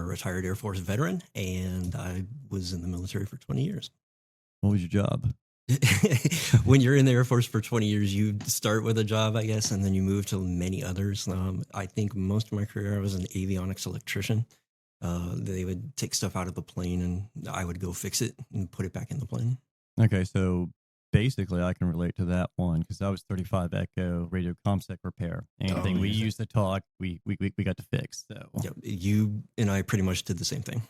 retired Air Force veteran, and I was in the military for 20 years. What was your job? When you're in the Air Force for 20 years, you start with a job, I guess, and then you move to many others. I think most of my career, I was an avionics electrician. They would take stuff out of the plane, and I would go fix it and put it back in the plane. Okay, so basically I can relate to that one because I was 35 Echo radio ComSec repair. Anything we used to talk, we got to fix. So yeah, you and I pretty much did the same thing.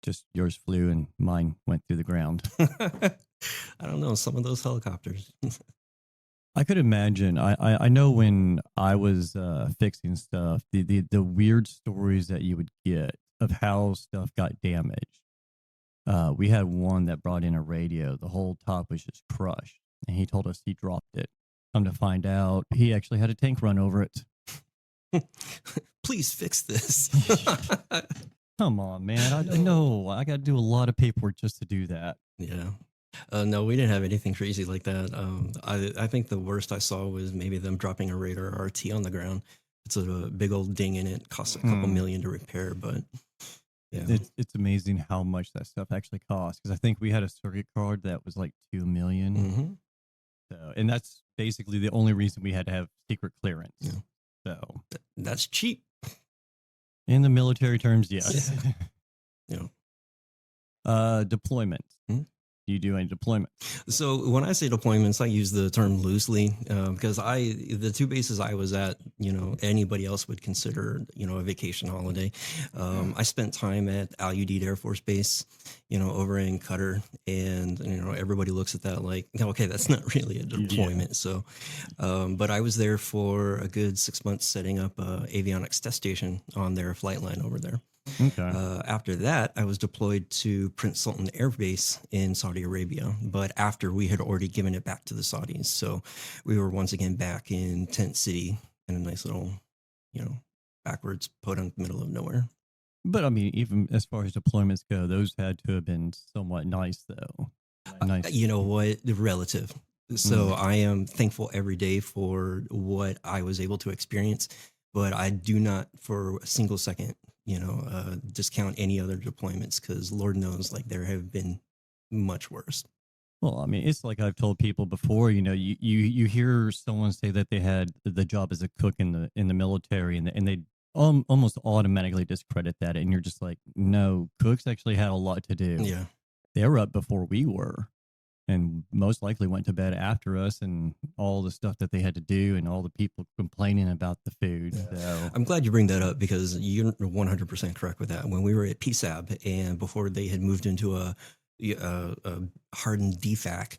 Just yours flew and mine went through the ground. I don't know, some of those helicopters. I could imagine. I know when I was fixing stuff, the weird stories that you would get of how stuff got damaged. We had one that brought in a radio. The whole top was just crushed, and he told us he dropped it. Come to find out, he actually had a tank run over it. Please fix this. Come on, man. I know. I got to do a lot of paperwork just to do that. Yeah. No, we didn't have anything crazy like that. I think the worst I saw was maybe them dropping a Radar RT on the ground. It's a big old ding in it. Costs a couple million to repair, but yeah. It's amazing how much that stuff actually costs. Because I think we had a circuit card that was like $2 million. Mm-hmm. So, and that's basically the only reason we had to have secret clearance. Yeah. So that's cheap. In the military terms, yes. Yeah. Deployment. Mm-hmm. Do you do any deployment? So when I say deployments, I use the term loosely because the two bases I was at, anybody else would consider, a vacation holiday. I spent time at Al Udeid Air Force Base, over in Qatar, and everybody looks at that like, okay, that's not really a deployment. Yeah. So, but I was there for a good 6 months setting up a avionics test station on their flight line over there. Okay. After that, I was deployed to Prince Sultan Air Base in Saudi Arabia, but after we had already given it back to the Saudis. So we were once again back in Tent City in a nice little, backwards podunk middle of nowhere. But I mean, even as far as deployments go, those had to have been somewhat nice, though. Nice. You know what? Relative. So I am thankful every day for what I was able to experience, but I do not for a single second discount any other deployments because Lord knows, like there have been much worse. Well, I mean, it's like I've told people before. You hear someone say that they had the job as a cook in the military, and they almost automatically discredit that, and you're just like, no, cooks actually had a lot to do. Yeah, they were up before we were. And most likely went to bed after us, and all the stuff that they had to do, and all the people complaining about the food. Yeah. So. I'm glad you bring that up because you're 100% correct with that. When we were at PSAB, and before they had moved into a hardened DFAC,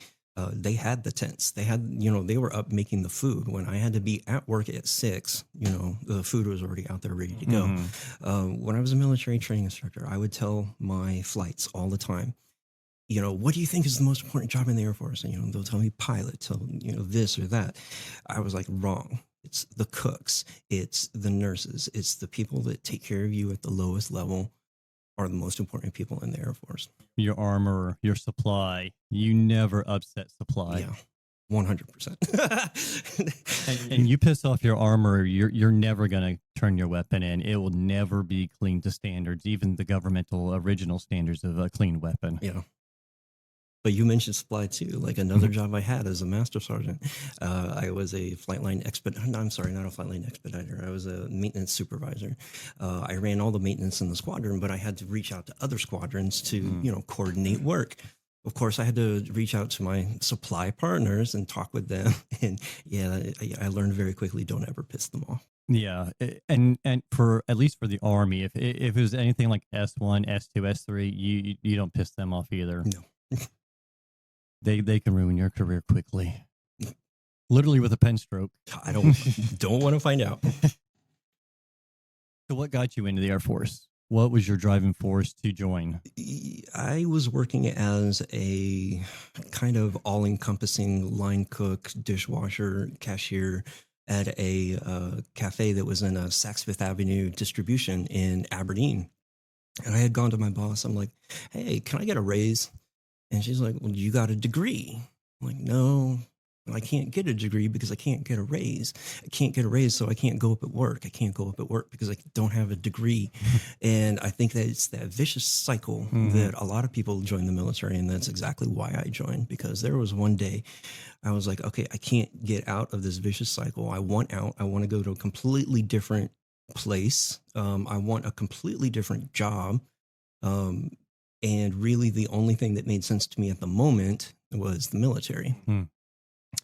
they had the tents. They had, they were up making the food. When I had to be at work at 6, the food was already out there ready to go. Mm-hmm. When I was a military training instructor, I would tell my flights all the time, what do you think is the most important job in the Air Force? And, they'll tell me pilot, this or that. I was like, wrong. It's the cooks. It's the nurses. It's the people that take care of you at the lowest level are the most important people in the Air Force. Your armor, your supply, you never upset supply. Yeah. 100%. and you piss off your armor, you're never going to turn your weapon in. It will never be clean to standards, even the governmental original standards of a clean weapon. Yeah. But you mentioned supply too. Like another job I had as a master sergeant, I was a flight line expediter. No, I'm sorry, not a flight line expediter. I was a maintenance supervisor. I ran all the maintenance in the squadron, but I had to reach out to other squadrons to, coordinate work. Of course, I had to reach out to my supply partners and talk with them. And I learned very quickly, don't ever piss them off. Yeah, and for at least for the Army, if it was anything like S1, S2, S3, you don't piss them off either. No. They can ruin your career quickly, literally with a pen stroke. I don't want to find out. So, what got you into the Air Force? What was your driving force to join? I was working as a kind of all-encompassing line cook, dishwasher, cashier at a cafe that was in a Saks Fifth Avenue distribution in Aberdeen. And I had gone to my boss. I'm like, hey, can I get a raise? And she's like, well, you got a degree. I'm like, no, I can't get a degree because I can't get a raise. I can't get a raise, so I can't go up at work. I can't go up at work because I don't have a degree. And I think that it's that vicious cycle that a lot of people join the military, and that's exactly why I joined, because there was one day I was like, okay, I can't get out of this vicious cycle. I want out. I want to go to a completely different place. I want a completely different job. Um, and really, the only thing that made sense to me at the moment was the military.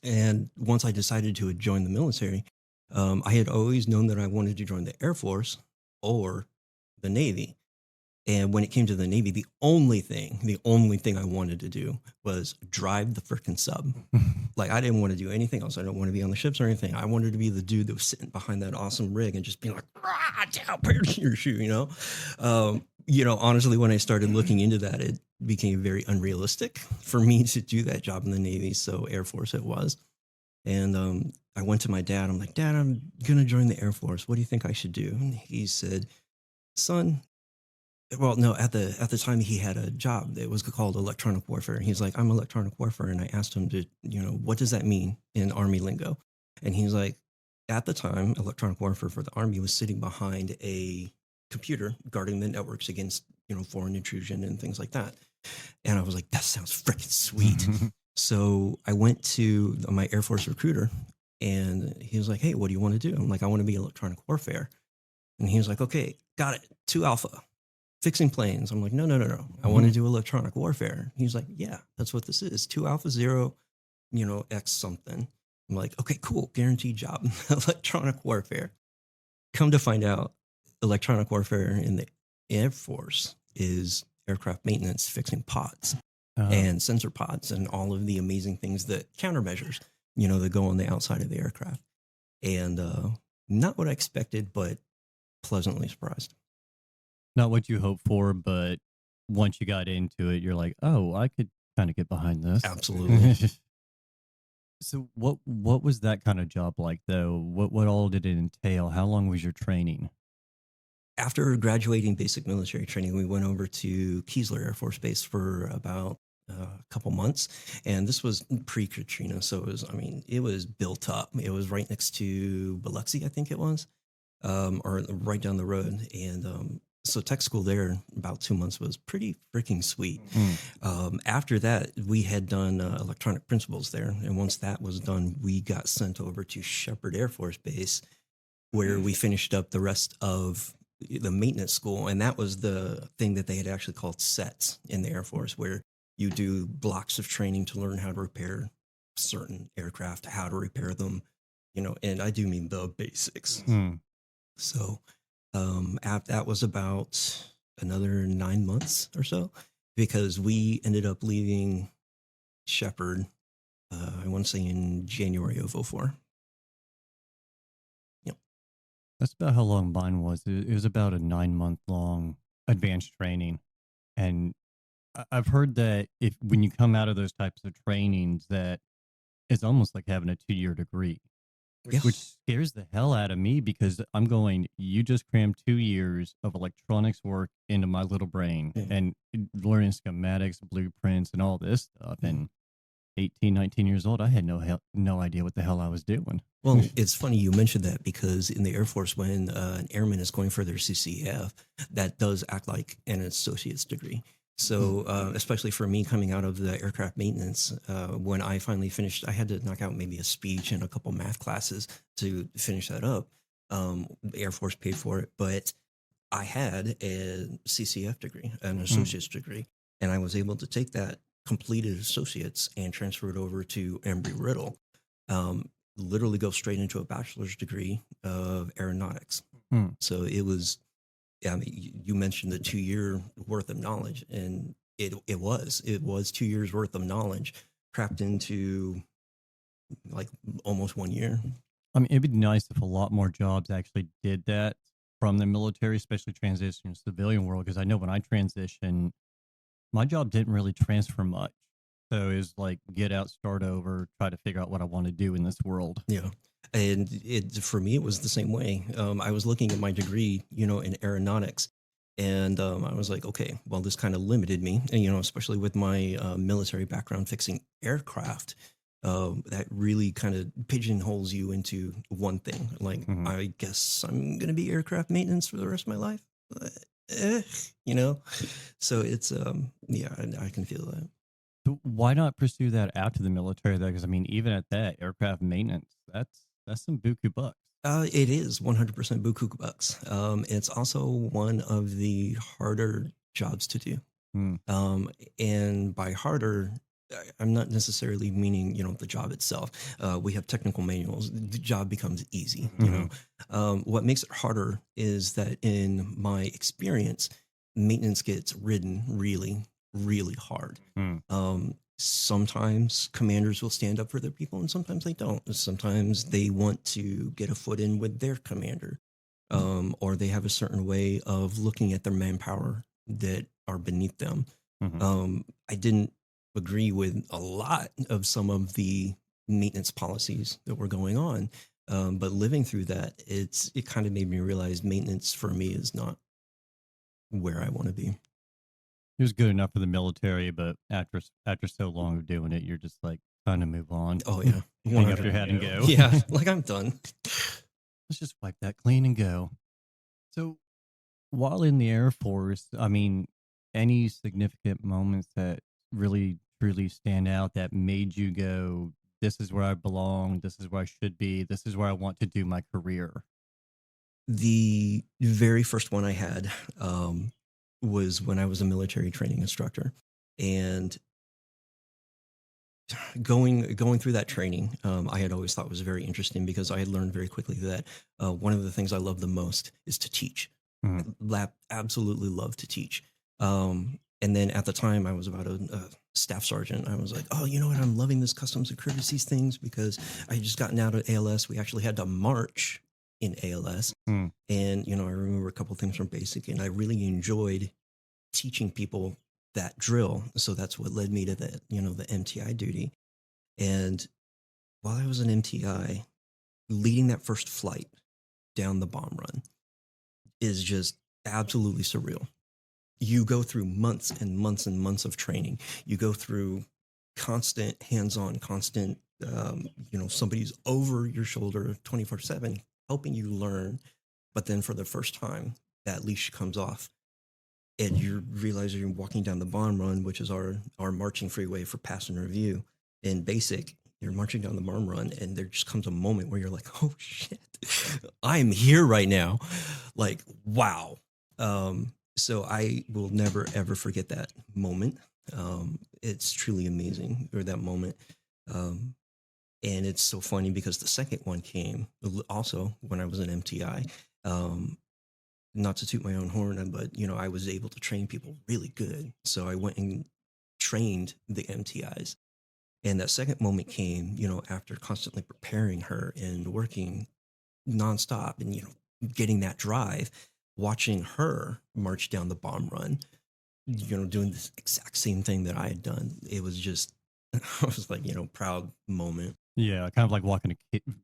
And once I decided to join the military, I had always known that I wanted to join the Air Force or the Navy. And when it came to the Navy, the only thing I wanted to do was drive the freaking sub. Like, I didn't want to do anything else. I don't want to be on the ships or anything. I wanted to be the dude that was sitting behind that awesome rig and just being like, down, put your shoe, honestly, when I started looking into that, it became very unrealistic for me to do that job in the Navy. So Air Force it was. And I went to my dad. I'm like, Dad, I'm going to join the Air Force. What do you think I should do? And he said, son, well, no, at the time he had a job that was called electronic warfare. He's like, I'm electronic warfare. And I asked him to, what does that mean in Army lingo? And he's like, at the time, electronic warfare for the Army was sitting behind a computer guarding the networks against, foreign intrusion and things like that. And I was like, that sounds freaking sweet. So I went to my Air Force recruiter, and he was like, hey, what do you want to do? I'm like, I want to be electronic warfare. And he was like, okay, got it. 2 Alpha. Fixing planes. I'm like, no. I want to do electronic warfare. He's like, yeah, that's what this is. 2 Alpha 0, X something. I'm like, okay, cool. Guaranteed job. Electronic warfare. Come to find out, electronic warfare in the Air Force is aircraft maintenance, fixing pods and sensor pods and all of the amazing things that countermeasures, that go on the outside of the aircraft. And not what I expected, but pleasantly surprised. Not what you hoped for, but once you got into it, you're like, oh, I could kind of get behind this. Absolutely. So what was that kind of job like, though? What all did it entail? How long was your training? After graduating basic military training, we went over to Keesler Air Force Base for about a couple months. And this was pre-Katrina. So it was built up. It was right next to Biloxi, I think it was, or right down the road. And so tech school there, about 2 months, was pretty freaking sweet. After that, we had done electronic principles there. And once that was done, we got sent over to Shepherd Air Force Base, where we finished up the rest of the maintenance school. And that was the thing that they had actually called sets in the Air Force, where you do blocks of training to learn how to repair certain aircraft, how to repair them, and I do mean the basics. So that was about another 9 months or so, because we ended up leaving Shepherd, I want to say in January of 2004. Yep. That's about how long mine was. It was about a 9-month long advanced training. And I've heard that when you come out of those types of trainings, that it's almost like having a 2-year degree. Yeah. Which scares the hell out of me, because I'm going, you just crammed 2 years of electronics work into my little brain and learning schematics, blueprints, and all this stuff. And 18, 19 years old, I had no idea what the hell I was doing. Well, it's funny you mentioned that, because in the Air Force, when an airman is going for their CCF, that does act like an associate's degree. So especially for me coming out of the aircraft maintenance, when I finally finished, I had to knock out maybe a speech and a couple math classes to finish that up. The Air Force paid for it, but I had a CCF degree, an associate's degree, and I was able to take that completed associates and transfer it over to Embry-Riddle, literally go straight into a bachelor's degree of aeronautics. So it was, you mentioned the 2 year worth of knowledge, and it was 2 years worth of knowledge crapped into like almost 1 year. I mean, it'd be nice if a lot more jobs actually did that from the military, especially transitioning to the civilian world. Because I know when I transitioned, my job didn't really transfer much. So it was like, get out, start over, try to figure out what I want to do in this world. Yeah. And for me, it was the same way. I was looking at my degree, in aeronautics, and I was like, okay, well, this kind of limited me, and, especially with my military background fixing aircraft. that really kind of pigeonholes you into one thing. Like, I guess I'm going to be aircraft maintenance for the rest of my life. You know? So it's, yeah, I can feel that. So why not pursue that after the military though? Because I mean, even at that, aircraft maintenance, that's some buku bucks. It is 100% buku bucks. It's also one of the harder jobs to do. And by harder, I'm not necessarily meaning, the job itself. We have technical manuals. The job becomes easy, you know. What makes it harder is that in my experience, maintenance gets ridden really, really hard. Sometimes commanders will stand up for their people and sometimes they don't. Sometimes they want to get a foot in with their commander, or they have a certain way of looking at their manpower that are beneath them. I didn't agree with a lot of some of the maintenance policies that were going on, but living through that, it kind of made me realize maintenance for me is not where I want to be. It was good enough for the military, but after so long of doing it, you're just like trying to move on. Oh yeah, hang up your hat and go. Yeah, like I'm done. Let's just wipe that clean and go. So, while in the Air Force, I mean, any significant moments that really truly stand out that made you go, "This is where I belong. This is where I should be. This is where I want to do my career." The very first one I had was when I was a military training instructor, and going through that training, I had always thought was very interesting because I had learned very quickly that one of the things I love the most is to teach. Absolutely love to teach. And then at the time I was about a staff sergeant. I was like, oh, you know what? I'm loving this customs and courtesies things because I had just gotten out of ALS. We actually had to march in ALS. And, I remember a couple of things from basic, and I really enjoyed teaching people that drill. So that's what led me to the MTI duty. And while I was an MTI, leading that first flight down the bomb run is just absolutely surreal. You go through months and months and months of training. You go through constant hands-on, constant, somebody's over your shoulder 24/7, helping you learn. But then for the first time, that leash comes off and you realize you're walking down the bomb run, which is our marching freeway for pass and review. In basic, you're marching down the bomb run and there just comes a moment where you're like, oh shit, I'm here right now. Like, wow. So I will never, ever forget that moment. It's truly amazing, or that moment. And it's so funny because the second one came also when I was an MTI. Not to toot my own horn, but, I was able to train people really good. So I went and trained the MTIs. And that second moment came, after constantly preparing her and working nonstop and, getting that drive, watching her march down the bomb run, doing this exact same thing that I had done. It was just, I was like, proud moment. Yeah, kind of like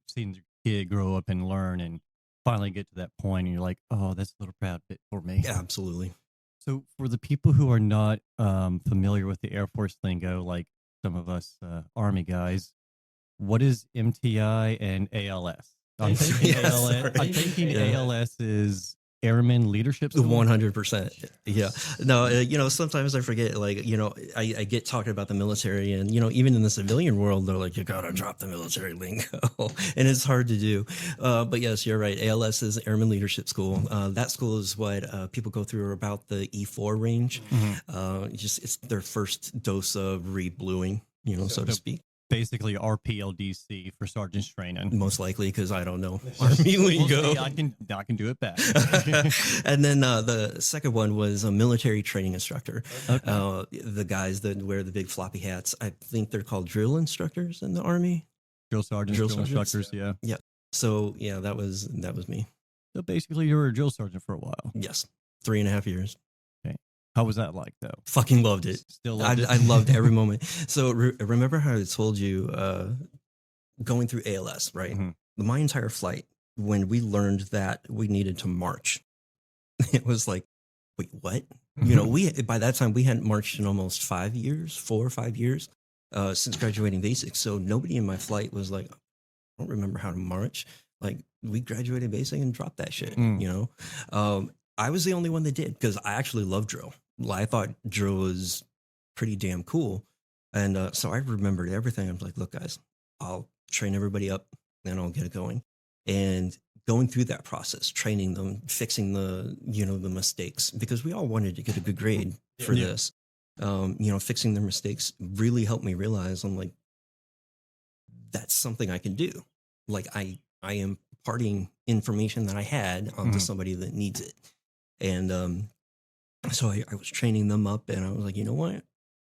seeing your kid grow up and learn and finally get to that point and you're like, oh, that's a little proud bit for me. Yeah, absolutely. So for the people who are not familiar with the Air Force lingo, like some of us Army guys, what is MTI and ALS? I'm thinking ALS is Airman Leadership School? 100%. Yeah. No, sometimes I forget, I get talking about the military and, even in the civilian world, they're like, you got to drop the military lingo. And it's hard to do. But yes, you're right. ALS is Airman Leadership School. That school is what people go through about the E4 range. It's their first dose of re-bluing, so to speak. Basically RPLDC for sergeant's training. Most likely, because I don't know Army lingo. I can do it back. And then the second one was a military training instructor. Okay. The guys that wear the big floppy hats, I think they're called drill instructors in the Army. Drill sergeants, drill instructors, yeah. Yeah. So yeah, that was me. So basically you were a drill sergeant for a while. Yes. 3.5 years. How was that like, though? Fucking loved it. Still loved it? I loved every moment. So remember how I told you going through ALS, right? My entire flight, when we learned that we needed to march, it was like, wait, what? We by that time, we hadn't marched in almost 4 or 5 years. since graduating basics. So nobody in my flight was like, I don't remember how to march. Like we graduated basic and dropped that shit, you know? I was the only one that did because I actually love drill. I thought drill was pretty damn cool. And so I remembered everything. I was like, look, guys, I'll train everybody up and I'll get it going. And going through that process, training them, fixing the, you know, the mistakes, because we all wanted to get a good grade for this. You know, fixing their mistakes really helped me realize I'm like, that's something I can do. Like I am imparting information that I had onto somebody that needs it. And so I was training them up, and I was like, you know what?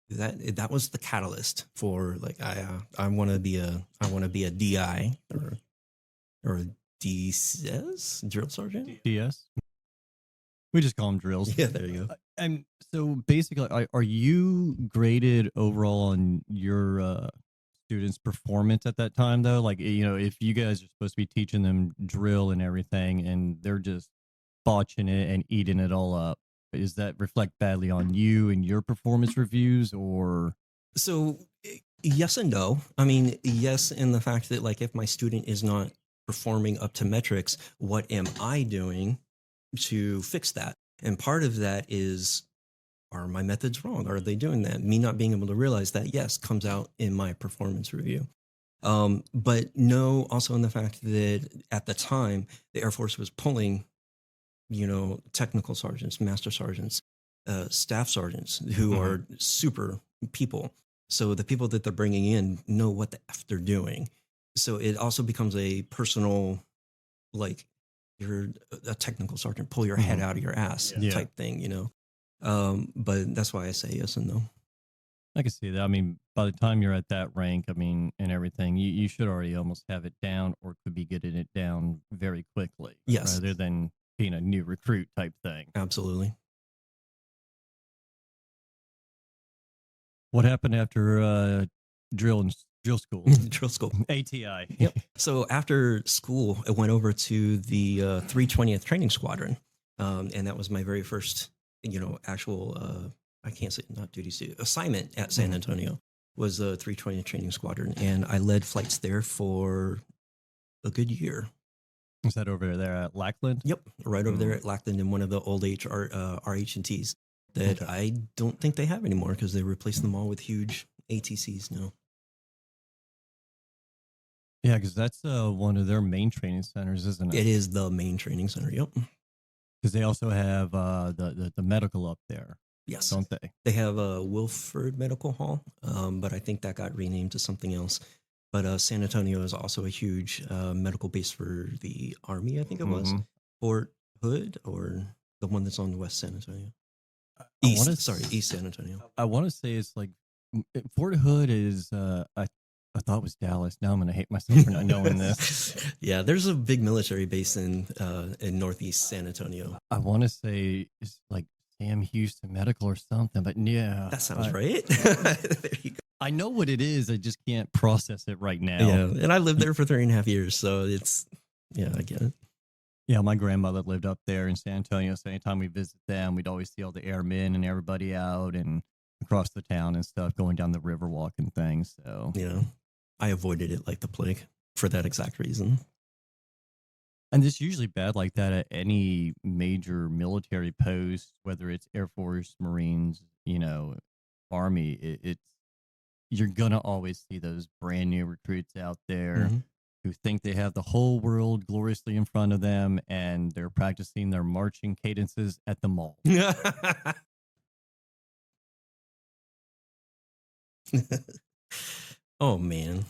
That was the catalyst for like I want to be a DI or a DS drill sergeant. DS. We just call them drills. Yeah, there you go. And so basically, are you graded overall on your students' performance at that time, though? Like, you know, if you guys are supposed to be teaching them drill and everything, and they're just botching it and eating it all up, does that reflect badly on you and your performance reviews, or? So yes and no. I mean, yes, in the fact that like if my student is not performing up to metrics, what am I doing to fix that? And part of that is, are my methods wrong? Are they doing that? Me not being able to realize that, yes, comes out in my performance review. But no, also in the fact that at the time, the Air Force was pulling, you know, technical sergeants, master sergeants, staff sergeants who are super people. So the people that they're bringing in know what the F they're doing. So it also becomes a personal, like, you're a technical sergeant, pull your head out of your ass type thing, you know? But that's why I say yes and no. I can see that. I mean, by the time you're at that rank, I mean, and everything, you should already almost have it down, or could be getting it down very quickly. Yes. Rather than being a new recruit type thing. Absolutely. What happened after drill school? Drill school. ATI. Yep. So after school, I went over to the 320th Training Squadron. And that was my very first, you know, actual, I can't say not duty suit, assignment at San Antonio was the 320th Training Squadron. And I led flights there for a good year. Is that over there at Lackland? Yep, right over there at Lackland in one of the old RH&Ts that I don't think they have anymore because they replaced them all with huge ATCs now. Yeah, because that's one of their main training centers, isn't it? It is the main training center, yep. Because they also have the medical up there. Yes. Don't they? They have a Wilford Medical Hall, but I think that got renamed to something else. But San Antonio is also a huge medical base for the Army, I think it was. Fort Hood, or the one that's on West San Antonio. East San Antonio. I want to say it's like Fort Hood is, I thought it was Dallas. Now I'm going to hate myself for not knowing this. Yeah, there's a big military base in Northeast San Antonio. I want to say it's like Sam Houston Medical or something, but yeah. That sounds right. There you go. I know what it is. I just can't process it right now. Yeah, and I lived there for 3.5 years, so it's, yeah, I get it. Yeah, my grandmother lived up there in San Antonio, so anytime we visit them, we'd always see all the airmen and everybody out and across the town and stuff, going down the river walk and things. So, yeah, I avoided it like the plague for that exact reason. And it's usually bad like that at any major military post, whether it's Air Force, Marines, you know, Army. It's you're gonna always see those brand new recruits out there who think they have the whole world gloriously in front of them, and they're practicing their marching cadences at the mall. Oh man,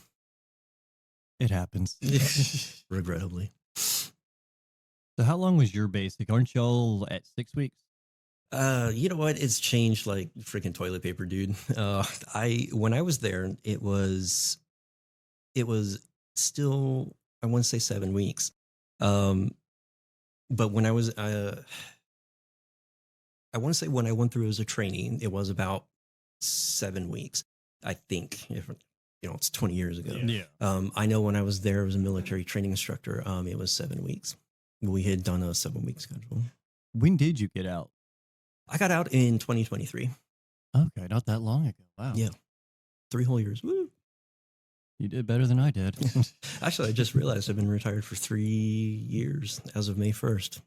it happens. Regrettably. So how long was your basic? Aren't y'all at 6 weeks? You know what? It's changed like freaking toilet paper, dude. When I was there, it was still, I want to say 7 weeks. But when I was, I want to say when I went through as a trainee, it was about 7 weeks. I think, if you know, it's 20 years ago. Yeah. I know when I was there as a military training instructor, it was 7 weeks. We had done a 7-week schedule. When did you get out? I got out in 2023. Okay, not that long ago. Wow. Yeah. 3 whole years. Woo. You did better than I did. Actually, I just realized I've been retired for 3 years as of May 1st.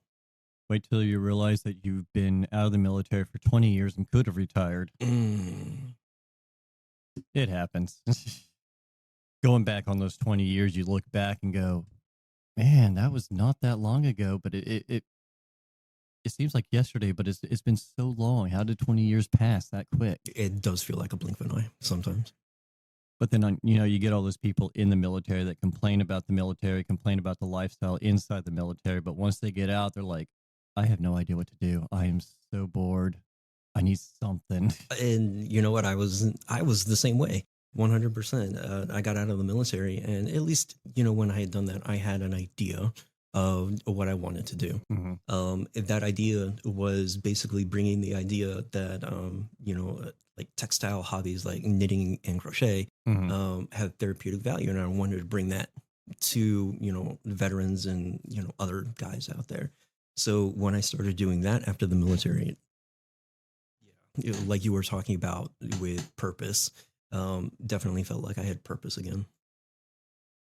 Wait till you realize that you've been out of the military for 20 years and could have retired. It happens. Going back on those 20 years, you look back and go, man, that was not that long ago, but it seems like yesterday, but it's been so long. How did 20 years pass that quick? It does feel like a blink of an eye sometimes. But then, you get all those people in the military that complain about the military, complain about the lifestyle inside the military. But once they get out, they're like, I have no idea what to do. I am so bored. I need something. And you know what? I was the same way. 100%. I got out of the military, and at least, when I had done that, I had an idea of what I wanted to do. Mm-hmm. That idea was basically bringing the idea that, like textile hobbies like knitting and crochet have therapeutic value. And I wanted to bring that to, veterans and, other guys out there. So when I started doing that after the military, like you were talking about with purpose, definitely felt like I had purpose again.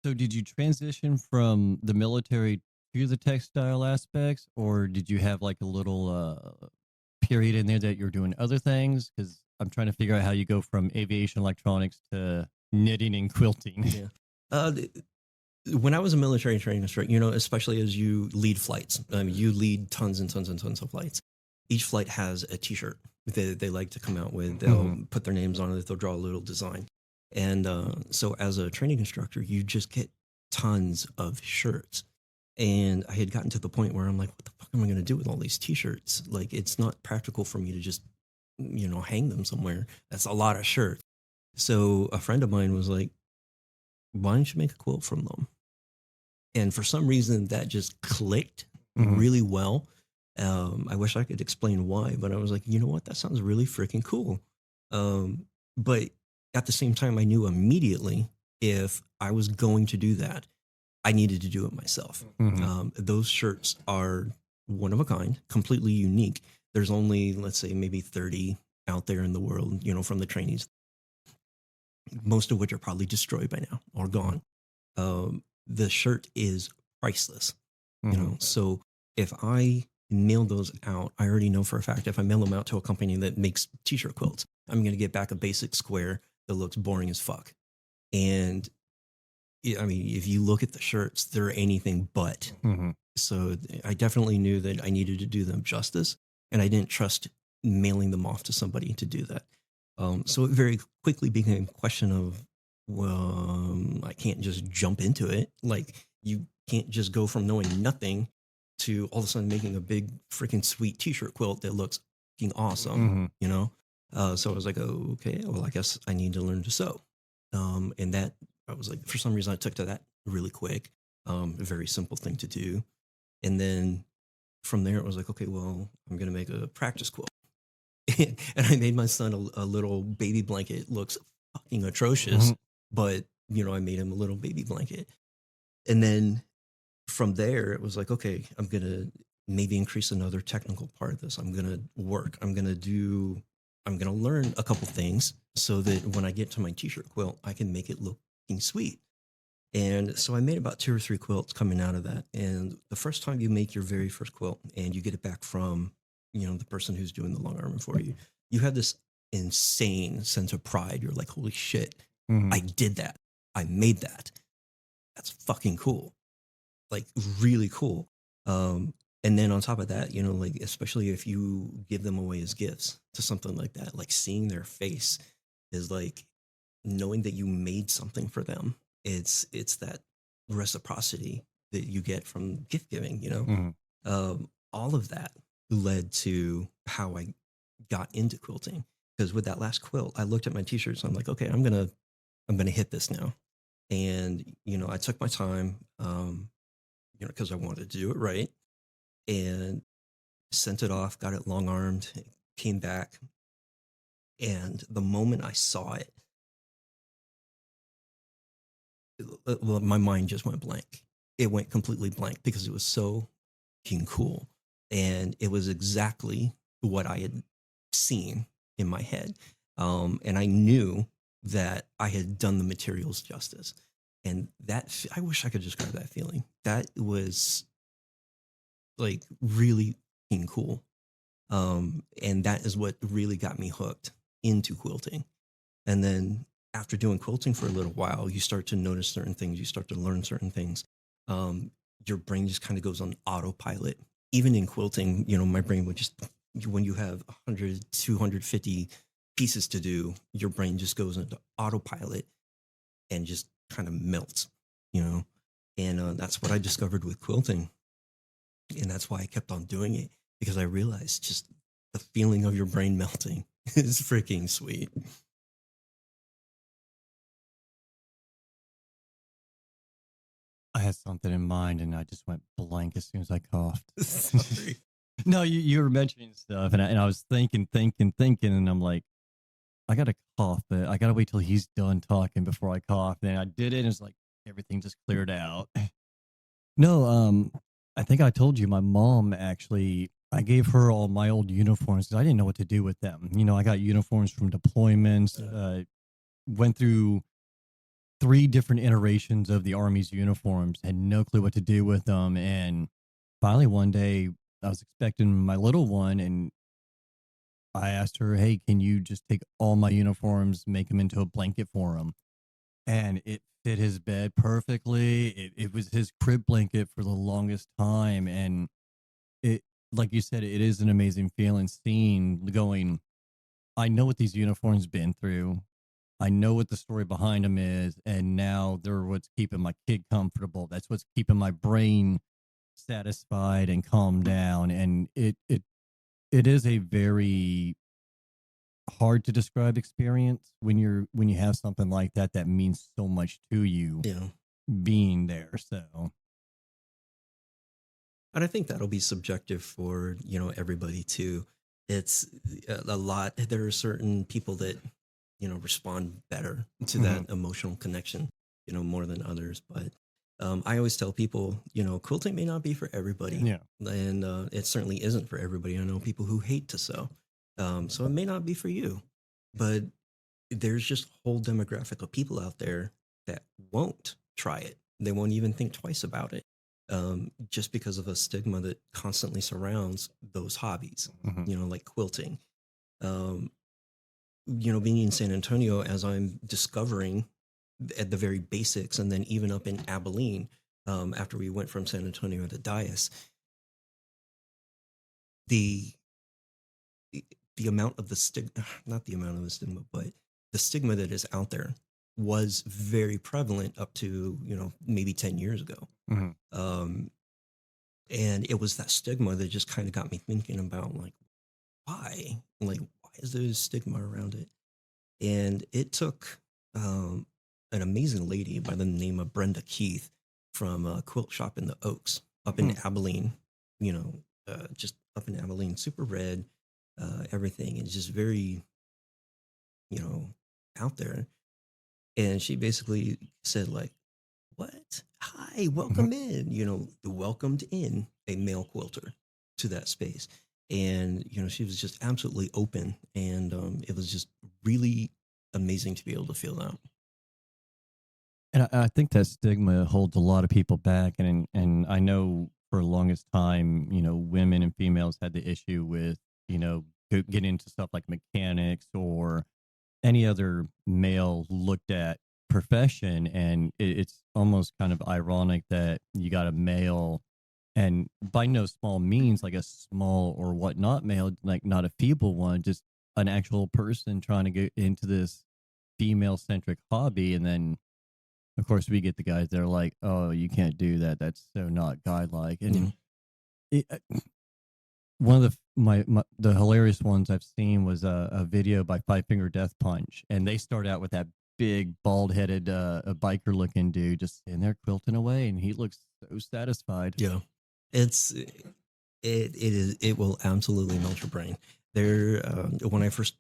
So did you transition from the military to the textile aspects, or did you have like a little period in there that you're doing other things? Because I'm trying to figure out how you go from aviation electronics to knitting and quilting. Yeah. When I was a military training instructor, especially as you lead flights, you lead tons and tons and tons of flights. Each flight has a T-shirt that they like to come out with. They'll put their names on it. They'll draw a little design. And so as a training instructor, you just get tons of shirts. And I had gotten to the point where I'm like, what the fuck am I going to do with all these T-shirts? Like, it's not practical for me to just, hang them somewhere. That's a lot of shirts. So a friend of mine was like, why don't you make a quilt from them? And for some reason that just clicked really well. I wish I could explain why, but I was like, you know what? That sounds really freaking cool. But at the same time, I knew immediately if I was going to do that, I needed to do it myself. Those shirts are one of a kind, completely unique. There's only, let's say, maybe 30 out there in the world, from the trainees, most of which are probably destroyed by now or gone. The shirt is priceless, so if I mail those out, I already know for a fact if I mail them out to a company that makes T-shirt quilts, I'm going to get back a basic square that looks boring as fuck. And I mean, if you look at the shirts, they're anything but. So I definitely knew that I needed to do them justice, and I didn't trust mailing them off to somebody to do that. So it very quickly became a question of, well, I can't just jump into it. Like, you can't just go from knowing nothing to all of a sudden making a big freaking sweet T-shirt quilt that looks fucking awesome, So I was like, oh, okay, well, I guess I need to learn to sew. And that, I was like, for some reason I took to that really quick. A very simple thing to do. And then from there it was like, okay, well, I'm going to make a practice quilt. And I made my son a little baby blanket. It looks fucking atrocious, but I made him a little baby blanket. And then from there, it was like, okay, I'm going to maybe increase another technical part of this. I'm going to work. I'm going to learn a couple things so that when I get to my T-shirt quilt, I can make it look sweet. And so I made about 2 or 3 quilts coming out of that. And the first time you make your very first quilt and you get it back from, the person who's doing the long arming for you, you have this insane sense of pride. You're like, holy shit, I did that. I made that. That's fucking cool. Like, really cool. And then on top of that, like, especially if you give them away as gifts to something like that, like seeing their face is like knowing that you made something for them. It's that reciprocity that you get from gift giving, all of that led to how I got into quilting. Because with that last quilt, I looked at my T-shirts and I'm like, okay, I'm gonna hit this now. And I took my time, because I wanted to do it right, and sent it off, got it long armed, came back, and the moment I saw it, my mind just went blank. It went completely blank because it was so fucking cool. And it was exactly what I had seen in my head. And I knew that I had done the materials justice. And I wish I could describe that feeling. That was like really cool. And that is what really got me hooked into quilting. And then after doing quilting for a little while, you start to notice certain things. You start to learn certain things. Your brain just kind of goes on autopilot. Even in quilting, my brain would just, when you have 100, 250 pieces to do, your brain just goes into autopilot and just kind of melts, And that's what I discovered with quilting. And that's why I kept on doing it, because I realized just the feeling of your brain melting is freaking sweet. I had something in mind and I just went blank as soon as I coughed. Sorry. No, you were mentioning stuff and I was thinking, and I'm like, I got to cough, but I got to wait till he's done talking before I cough. And I did it and it's like everything just cleared out. No, I think I told you my mom actually, I gave her all my old uniforms because I didn't know what to do with them. I got uniforms from deployments, went through 3 different iterations of the Army's uniforms, had no clue what to do with them. And finally, one day, I was expecting my little one, and I asked her, hey, can you just take all my uniforms, make them into a blanket for him? And it fit his bed perfectly. It was his crib blanket for the longest time. And it, like you said, it is an amazing feeling going, I know what these uniforms been through. I know what the story behind them is, and now they're what's keeping my kid comfortable. That's what's keeping my brain satisfied and calmed down. And it is a very hard to describe experience when you have something like that means so much to you. Yeah. Being there. So, and I think that'll be subjective for everybody too. It's a lot. There are certain people that respond better to that emotional connection, more than others. But I always tell people, quilting may not be for everybody. Yeah. And it certainly isn't for everybody. I know people who hate to sew. So it may not be for you, but there's just a whole demographic of people out there that won't try it. They won't even think twice about it. Just because of a stigma that constantly surrounds those hobbies, like quilting. Being in San Antonio, as I'm discovering at the very basics, and then even up in Abilene, after we went from San Antonio to Dias, the amount of the stigma, not the amount of the stigma, but the stigma that is out there was very prevalent up to, maybe 10 years ago. And it was that stigma that just kind of got me thinking about why is there a stigma around it? And it took an amazing lady by the name of Brenda Keith from a quilt shop in the Oaks up in Abilene, just up in Abilene, super red, everything is just very, out there. And she basically said what? Hi, welcome in, welcomed in a male quilter to that space. And, she was just absolutely open. And it was just really amazing to be able to feel that. And I think that stigma holds a lot of people back. And I know for the longest time, women and females had the issue with, getting into stuff like mechanics or any other male looked at profession. And it's almost kind of ironic that you got a male, and by no small means like a small or whatnot male, like not a feeble one, just an actual person trying to get into this female centric hobby. And then of course we get the guys that are like, oh, you can't do that, that's so not guy like. And one of the hilarious ones I've seen was a video by Five Finger Death Punch, and they start out with that big bald headed a biker looking dude just sitting there quilting away, and he looks so satisfied. Yeah, it will absolutely melt your brain. There, when I first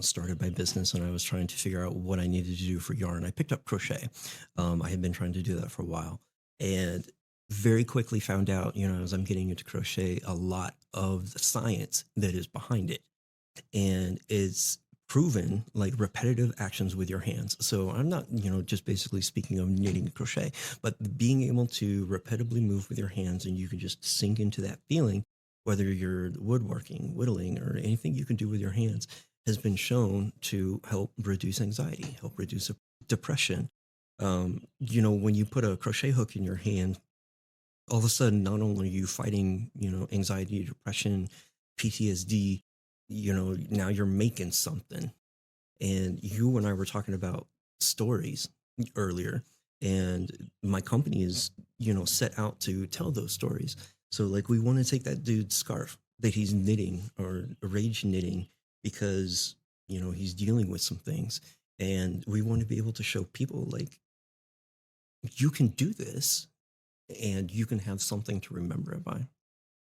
started my business and I was trying to figure out what I needed to do for yarn, I picked up crochet. I had been trying to do that for a while, and very quickly found out, as I'm getting into crochet, a lot of the science that is behind it. And it's proven like repetitive actions with your hands. So I'm not, just basically speaking of knitting and crochet, but being able to repetitively move with your hands and you can just sink into that feeling, whether you're woodworking, whittling, or anything you can do with your hands has been shown to help reduce anxiety, help reduce depression. When you put a crochet hook in your hand, all of a sudden, not only are you fighting, anxiety, depression, PTSD, now you're making something. And you and I were talking about stories earlier, and my company is, set out to tell those stories. So, like, we want to take that dude's scarf that he's knitting or rage knitting because, he's dealing with some things. And we want to be able to show people, like, you can do this and you can have something to remember it by,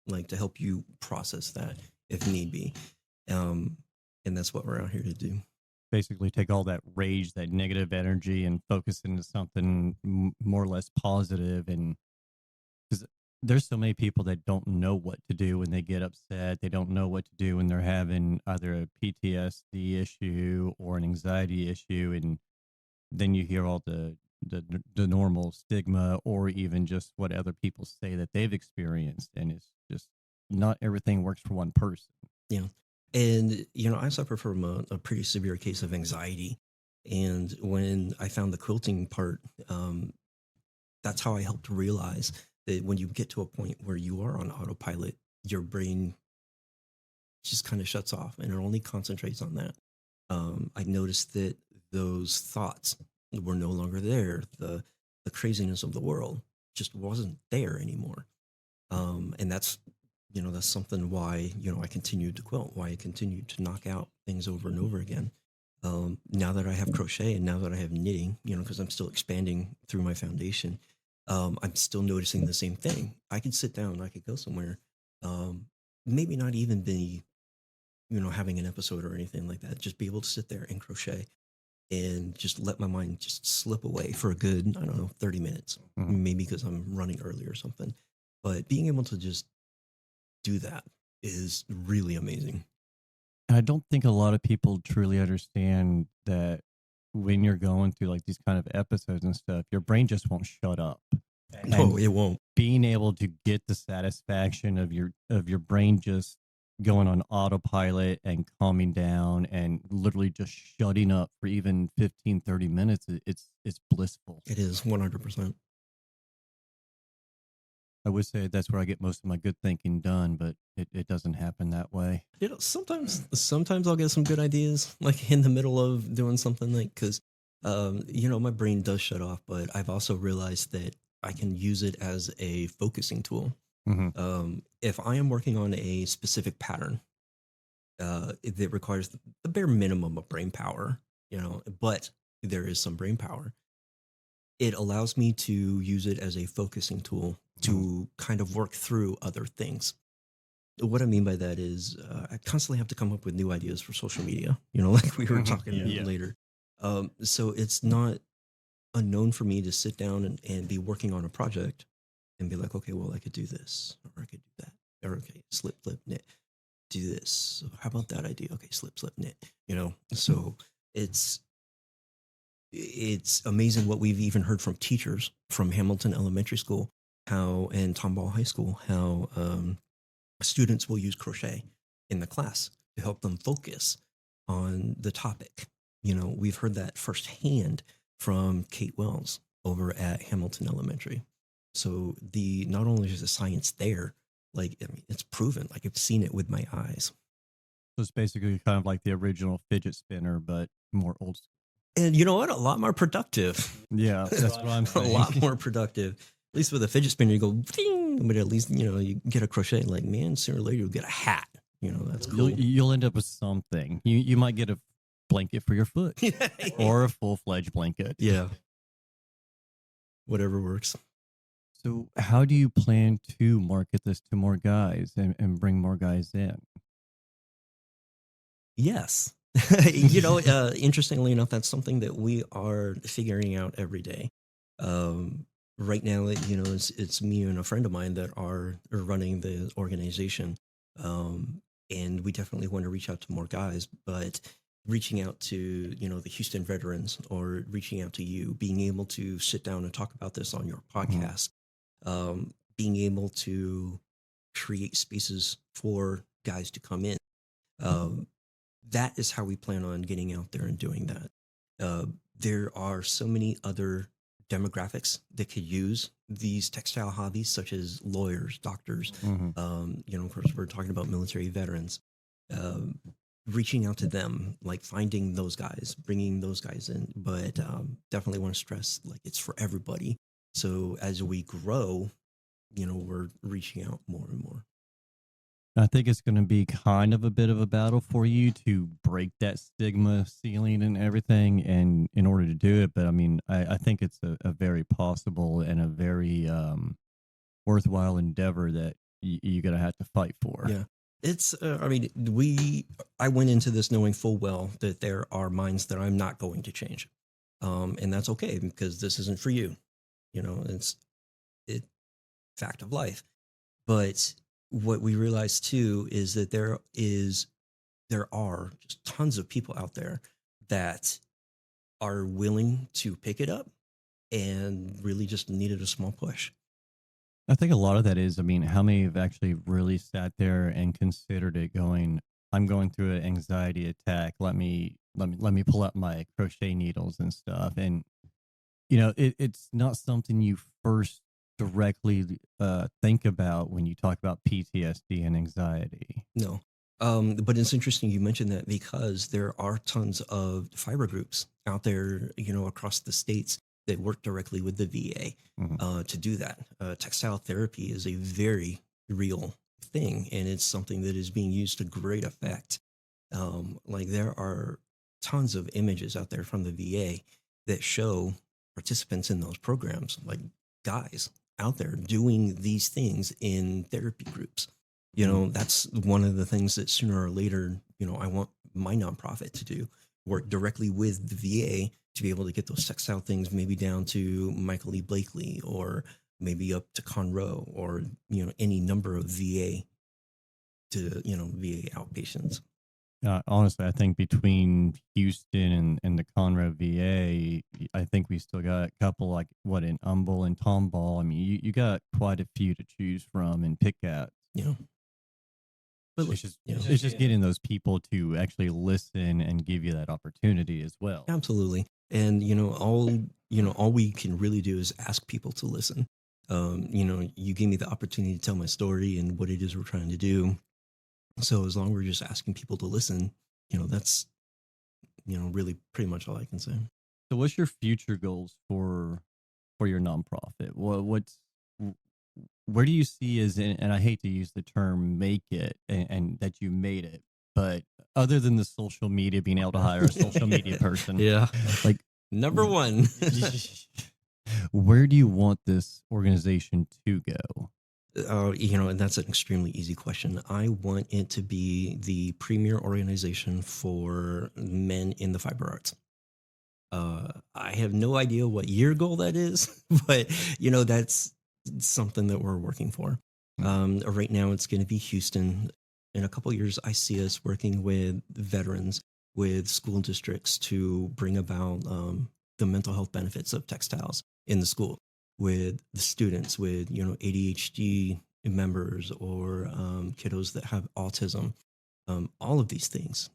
like to help you process that if need be. And that's what we're out here to do. Basically take all that rage, that negative energy, and focus into something more or less positive. And because there's so many people that don't know what to do when they get upset. They don't know what to do when they're having either a PTSD issue or an anxiety issue. And then you hear all the normal stigma or even just what other people say that they've experienced. And it's just not everything works for one person. Yeah. And, I suffer from a pretty severe case of anxiety. And when I found the quilting part, that's how I helped realize that when you get to a point where you are on autopilot, your brain just kind of shuts off and it only concentrates on that. I noticed that those thoughts were no longer there. The craziness of the world just wasn't there anymore. And that's something why, I continued to quilt, why I continued to knock out things over and over again. Now that I have crochet and now that I have knitting, because I'm still expanding through my foundation, I'm still noticing the same thing. I could sit down, I could go somewhere, maybe not even be, having an episode or anything like that, just be able to sit there and crochet and just let my mind just slip away for a good, 30 minutes, maybe because I'm running early or something. But being able to just do that is really amazing. And I don't think a lot of people truly understand that when you're going through like these kind of episodes and stuff, your brain just won't shut up. No, it won't. Being able to get the satisfaction of your brain just going on autopilot and calming down and literally just shutting up for even 15, 30 minutes, it's blissful. It is 100%. I would say that's where I get most of my good thinking done, but it doesn't happen that way. Sometimes I'll get some good ideas like in the middle of doing something, like, because my brain does shut off, but I've also realized that I can use it as a focusing tool. If I am working on a specific pattern that requires the bare minimum of brain power, but there is some brain power, it allows me to use it as a focusing tool to kind of work through other things. What I mean by that is I constantly have to come up with new ideas for social media, like we were talking later. So it's not unknown for me to sit down and be working on a project and be like, okay, well, I could do this, or I could do that, or okay, slip, flip, knit, do this. So how about that idea? Okay, slip, slip, knit, So it's amazing what we've even heard from teachers from Hamilton Elementary School, and Tomball High School, how students will use crochet in the class to help them focus on the topic. We've heard that firsthand from Kate Wells over at Hamilton Elementary. So not only is the science there, it's proven, like I've seen it with my eyes. So it's basically kind of like the original fidget spinner, but more old school. And you know what? A lot more productive. Yeah, that's what I'm saying. A lot more productive. At least with a fidget spinner, you go, ding, but at least, you get a crochet. Like, man, sooner or later you'll get a hat. That's cool. You'll end up with something. You might get a blanket for your foot or a full-fledged blanket. Yeah. Whatever works. So how do you plan to market this to more guys and bring more guys in? Yes. Interestingly enough, that's something that we are figuring out every day. Right now, it's me and a friend of mine that are running the organization. And we definitely want to reach out to more guys, but reaching out to, the Houston veterans, or reaching out to you, being able to sit down and talk about this on your Mhm. podcast, being able to create spaces for guys to come in. Um, that is how we plan on getting out there and doing that. Uh, there are so many other demographics that could use these textile hobbies, such as lawyers, doctors. Mhm. Of course, we're talking about military veterans. Um, Reaching out to them, like finding those guys, bringing those guys in, but definitely want to stress like it's for everybody. So as we grow, we're reaching out more and more. I think it's going to be kind of a bit of a battle for you to break that stigma ceiling and everything, and in order to do it. But I mean, I think it's a very possible and a very worthwhile endeavor that you're going to have to fight for. Yeah. It's, I mean, I went into this knowing full well that there are minds that I'm not going to change. And that's okay, because this isn't for you. It's it fact of life. But what we realize too is that there are just tons of people out there that are willing to pick it up and really just needed a small push. I think a lot of that is, I mean, how many have actually really sat there and considered it going, I'm going through an anxiety attack. Let me pull out my crochet needles and stuff. And, it's not something you first directly think about when you talk about PTSD and anxiety. No. But it's interesting you mentioned that, because there are tons of fiber groups out there, across the states that work directly with the VA Mhm. to do that. Textile therapy is a very real thing, and it's something that is being used to great effect. Like there are tons of images out there from the VA that show participants in those programs, like guys out there doing these things in therapy groups. Mhm. That's one of the things that sooner or later, I want my nonprofit to do, work directly with the VA to be able to get those textile things maybe down to Michael E. Blakely, or maybe up to Conroe, or, any number of VA to, VA outpatients. Honestly, I think between Houston and the Conroe VA, I think we still got a couple like what in Humble and Tomball. I mean, you got quite a few to choose from and pick at. You know, but It's just you know, it's just getting those people to actually listen and give you that opportunity as well. absolutely. And all we can really do is ask people to listen. You gave me the opportunity to tell my story and what it is we're trying to do. So as long as we're just asking people to listen, that's really pretty much all I can say. So, what's your future goals for your nonprofit? Where do you see as in, and I hate to use the term "make it" and that you made it, but other than the social media, being able to hire a social media person, Yeah. like Number one. where do you want this organization to go? And that's an extremely easy question. I want it to be the premier organization for men in the fiber arts. I have no idea what year goal that is, but that's something that we're working for. Right now, it's going to be Houston. In a couple of years, I see us working with veterans, with school districts, to bring about the mental health benefits of textiles in the school, with the students with ADHD members, or kiddos that have autism. All of these things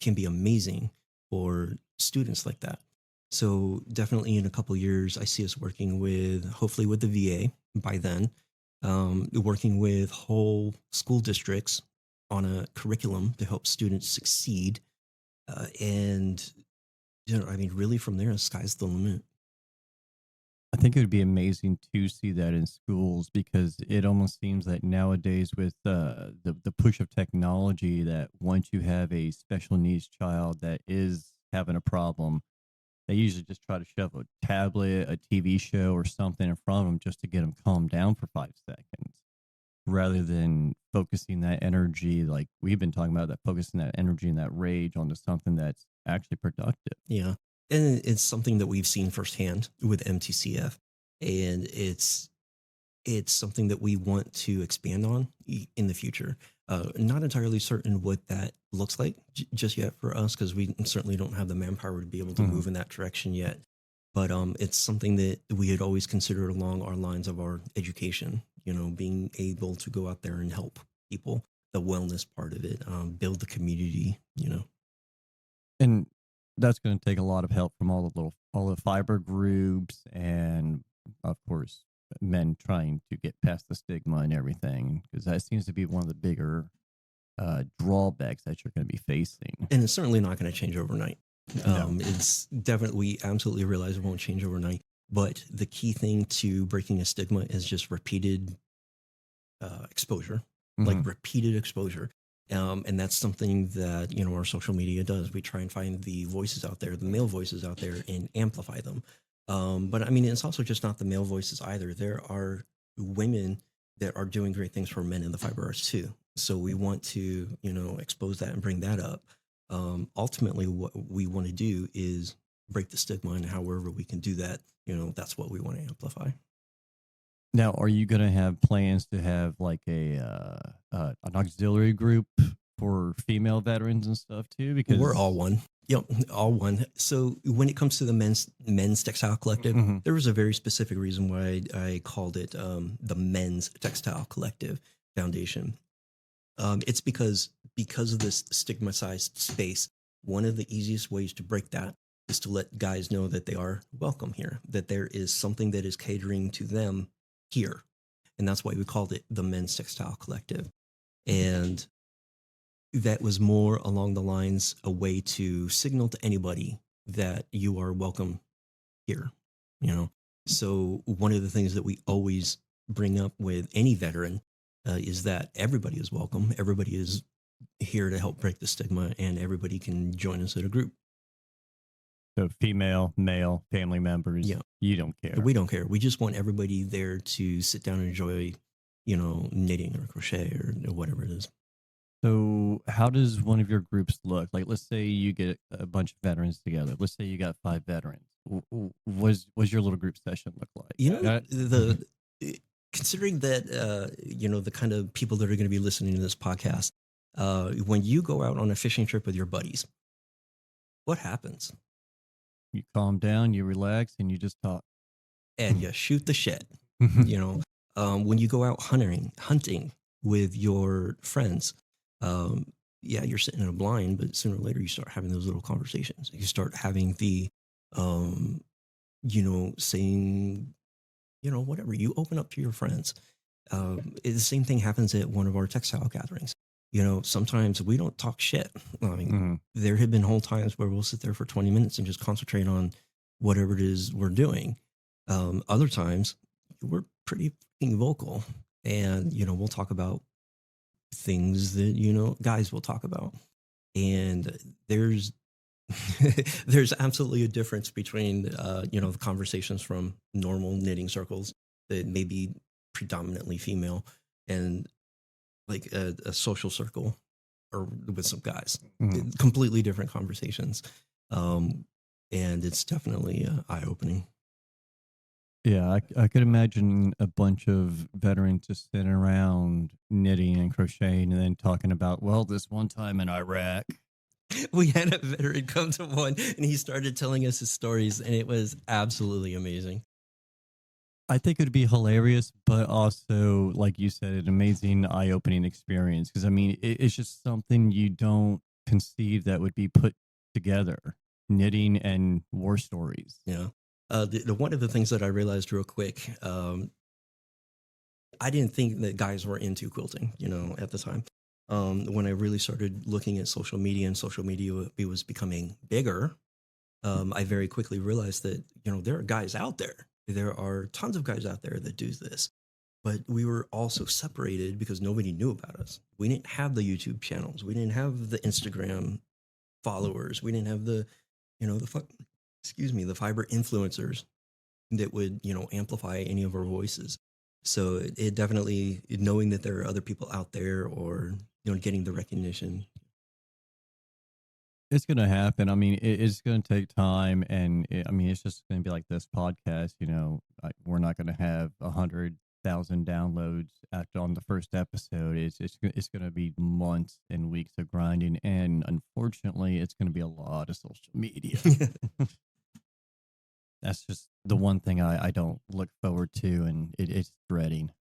can be amazing for students like that. So definitely in a couple of years, I see us working with, hopefully with the VA by then, working with whole school districts on a curriculum to help students succeed. And, I mean, really from there, the sky's the limit. I think it would be amazing to see that in schools, because it almost seems that nowadays with the push of technology, that once you have a special needs child that is having a problem, they usually just try to shove a tablet, a TV show, or something in front of them just to get them calmed down for 5 seconds, rather than focusing that energy, like we've been talking about, that focusing that energy and that rage onto something that's actually productive. Yeah. And it's something that we've seen firsthand with MTCF. And it's it's something that we want to expand on in the future. Not entirely certain what that looks like just yet for us, because we certainly don't have the manpower to be able to move in that direction yet. But it's something that we had always considered along our lines of our education, being able to go out there and help people, the wellness part of it, build the community. And that's going to take a lot of help from all the fiber groups, and of course, men trying to get past the stigma and everything, because that seems to be one of the bigger drawbacks that you're going to be facing. And it's certainly not going to change overnight. No. It's definitely, we absolutely realize it won't change overnight. But the key thing to breaking a stigma is just repeated exposure, like repeated exposure. And that's something that, our social media does. We try and find the voices out there, the male voices out there, and amplify them. But I mean, it's also just not the male voices either. There are women that are doing great things for men in the fiber arts too. So we want to, expose that and bring that up. Ultimately, what we want to do is break the stigma, and however we can do that, that's what we want to amplify. Now, are you going to have plans to have like an auxiliary group for female veterans and stuff too? Because we're all one. Yep, all one. So when it comes to the men's Textile Collective, there was a very specific reason why I called it the Men's Textile Collective Foundation. It's because of this stigmatized space. One of the easiest ways to break that is to let guys know that they are welcome here, that there is something that is catering to them here. And that's why we called it the Men's Textile Collective. And that was more along the lines, a way to signal to anybody that you are welcome here. So one of the things that we always bring up with any veteran is that everybody is welcome. Everybody is here to help break the stigma, and everybody can join us at a group. So female, male, family members, you don't care. We don't care. We just want everybody there to sit down and enjoy, knitting or crochet or whatever it is. So how does one of your groups look? Like, let's say you get a bunch of veterans together. Let's say you got 5 veterans. Was your little group session look like? Considering that, the kind of people that are going to be listening to this podcast, when you go out on a fishing trip with your buddies, what happens? You calm down, you relax, and you just talk. And you shoot the shit. When you go out hunting with your friends, you're sitting in a blind, but sooner or later you start having those little conversations. You start having the, saying, whatever, you open up to your friends. The same thing happens at one of our textile gatherings. Sometimes we don't talk shit. I mean, there have been whole times where we'll sit there for 20 minutes and just concentrate on whatever it is we're doing. Other times we're pretty vocal, and, we'll talk about things that, guys will talk about. And there's absolutely a difference between, the conversations from normal knitting circles that may be predominantly female and like a social circle or with some guys. Completely different conversations. And it's definitely eye-opening. Yeah, I could imagine a bunch of veterans just sitting around knitting and crocheting and then talking about, well, this one time in Iraq. We had a veteran come to one and he started telling us his stories, and it was absolutely amazing. I think it would be hilarious, but also, like you said, an amazing eye-opening experience. Because, I mean, it's just something you don't conceive that would be put together, knitting and war stories. Yeah. One of the things that I realized real quick, I didn't think that guys were into quilting, at the time. When I really started looking at social media, and social media was becoming bigger, I very quickly realized that, there are guys out there. There are tons of guys out there that do this, but we were also separated because nobody knew about us. We didn't have the YouTube channels. We didn't have the Instagram followers. We didn't have the fiber influencers that would, amplify any of our voices. So it definitely, knowing that there are other people out there, or, getting the recognition. It's going to happen. I mean, it's going to take time. And it's just going to be like this podcast, we're not going to have 100 1,000 downloads after on the first episode, it's going to be months and weeks of grinding, and unfortunately, it's going to be a lot of social media. That's just the one thing I don't look forward to, and it's dreading.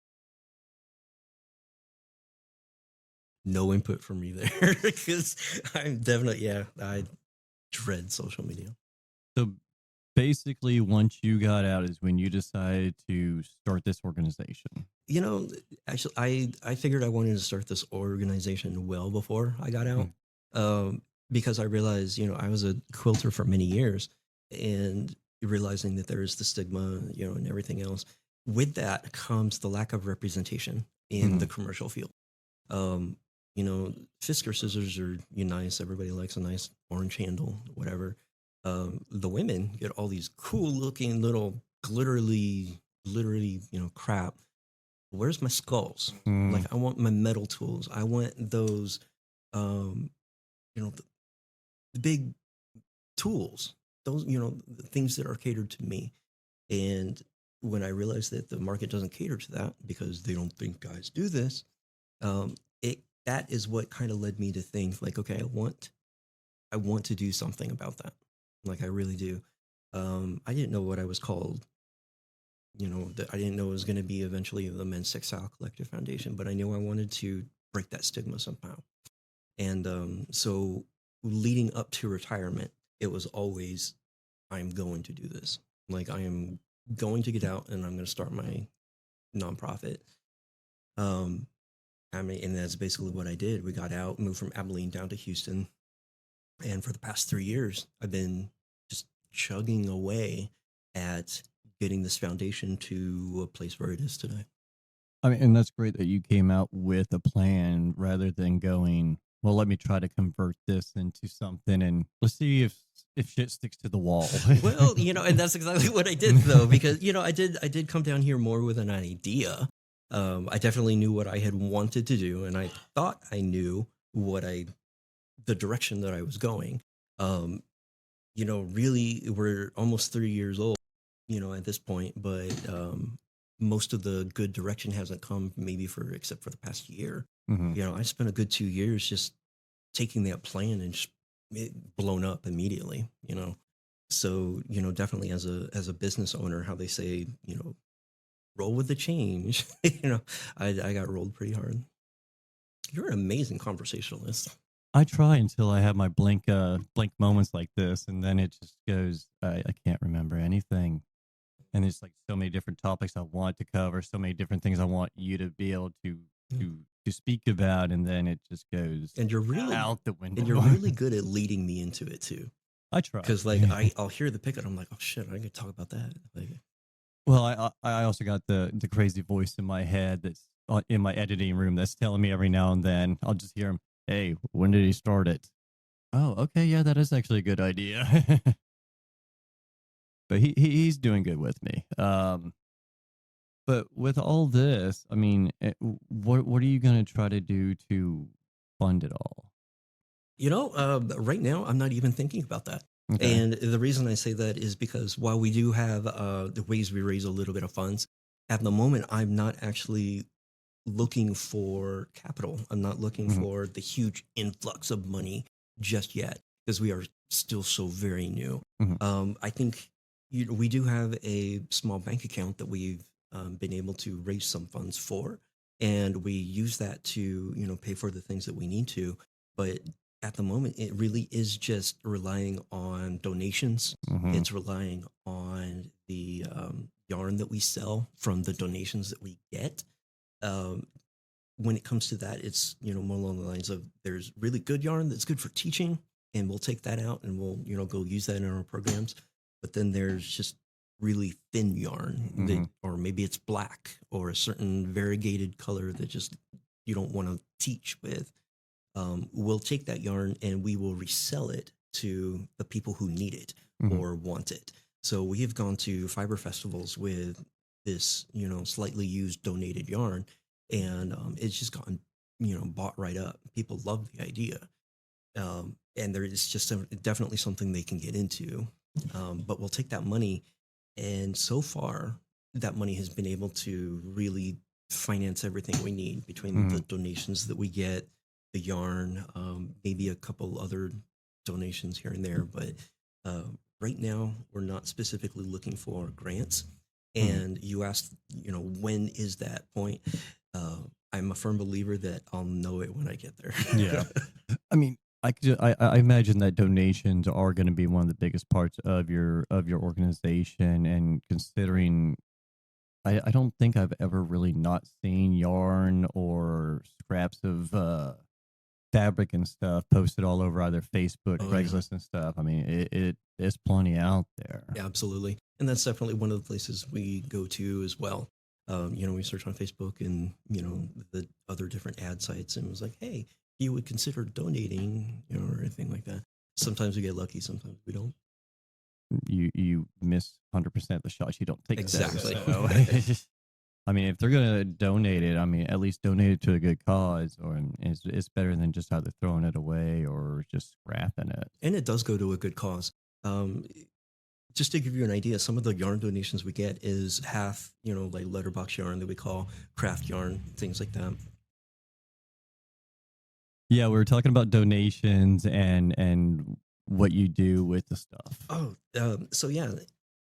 No input from me there because I'm definitely, I dread social media. So basically, once you got out is when you decided to start this organization. Actually, I figured I wanted to start this organization well before I got out, because I realized, I was a quilter for many years, and realizing that there is the stigma, and everything else. With that comes the lack of representation in the commercial field. Fisker scissors are nice. Everybody likes a nice orange handle, whatever. The women get all these cool looking little glittery, crap. Where's my skulls? Like, I want my metal tools. I want those, the big tools. Those, the things that are catered to me. And when I realized that the market doesn't cater to that because they don't think guys do this, that is what kind of led me to think like, okay, I want to do something about that. Like, I really do. I didn't know what I was called. I didn't know it was going to be eventually the Men's Textile Collective Foundation, but I knew I wanted to break that stigma somehow. And so leading up to retirement, it was always, I'm going to do this. Like, I am going to get out and I'm going to start my nonprofit. And that's basically what I did. We got out, moved from Abilene down to Houston. And for the past 3 years, I've been just chugging away at getting this foundation to a place where it is today. I mean, and that's great that you came out with a plan rather than going, well, let me try to convert this into something and let's see if shit sticks to the wall. Well, and that's exactly what I did, though, because, I did come down here more with an idea. I definitely knew what I had wanted to do, and I thought I knew the direction that I was going. Really, we're almost 3 years old, at this point, but most of the good direction hasn't come except for the past year. I spent a good 2 years just taking that plan and just blown up immediately, So, definitely as a business owner, how they say, roll with the change, I got rolled pretty hard. You're an amazing conversationalist. I try until I have my blank moments like this, and then it just goes, I can't remember anything. And there's like so many different topics I want to cover, so many different things I want you to be able to speak about, and then it just goes and you're really out the window. And you're really good at leading me into it too. I try. Because I'll hear the picket, I'm like, oh shit, I can talk about that. Well, I also got the crazy voice in my head that's in my editing room that's telling me every now and then. I'll just hear him, hey, when did he start it? Oh, okay, yeah, that is actually a good idea. But he's doing good with me. But with all this, I mean, what are you going to try to do to fund it all? Right now, I'm not even thinking about that. Okay. And the reason I say that is because while we do have the ways we raise a little bit of funds, at the moment, I'm not actually looking for capital. I'm not looking for the huge influx of money just yet because we are still so very new. I think we do have a small bank account that we've been able to raise some funds for, and we use that to pay for the things that we need to. But at the moment, it really is just relying on donations. It's relying on the yarn that we sell from the donations that we get. When it comes to that, it's more along the lines of there's really good yarn that's good for teaching, and we'll take that out and we'll go use that in our programs. But then there's just really thin yarn that, or maybe it's black or a certain variegated color that just you don't want to teach with. We'll take that yarn and we will resell it to the people who need it or want it. So we have gone to fiber festivals with this, slightly used donated yarn, and it's just gotten, bought right up. People love the idea. And there is just definitely something they can get into. But we'll take that money, and so far, that money has been able to really finance everything we need between the Mhm. donations that we get, the yarn, maybe a couple other donations here and there. But uh, right now, we're not specifically looking for grants. Mhm. And you asked, when is that point? Uh, I'm a firm believer that I'll know it when I get there. Yeah. I mean, I imagine that donations are going to be one of the biggest parts of your organization, and considering I don't think I've ever really not seen yarn or scraps of fabric and stuff posted all over either Facebook, Oh yeah. Craigslist, and stuff. I mean, it's plenty out there. Yeah, absolutely. And that's definitely one of the places we go to as well. We search on Facebook and, the other different ad sites and it was like, hey, you would consider donating, or anything like that. Sometimes we get lucky, sometimes we don't. You miss 100% the shots you don't take. Though, Exactly. so I mean, if they're gonna donate it, I mean, at least donate it to a good cause, or it's better than just either throwing it away or just scrapping it. And it does go to a good cause. Um, just to give you an idea, some of the yarn donations we get is half, like letterbox yarn that we call craft yarn, things like that. Yeah, we were talking about donations and what you do with the stuff. Oh, so yeah,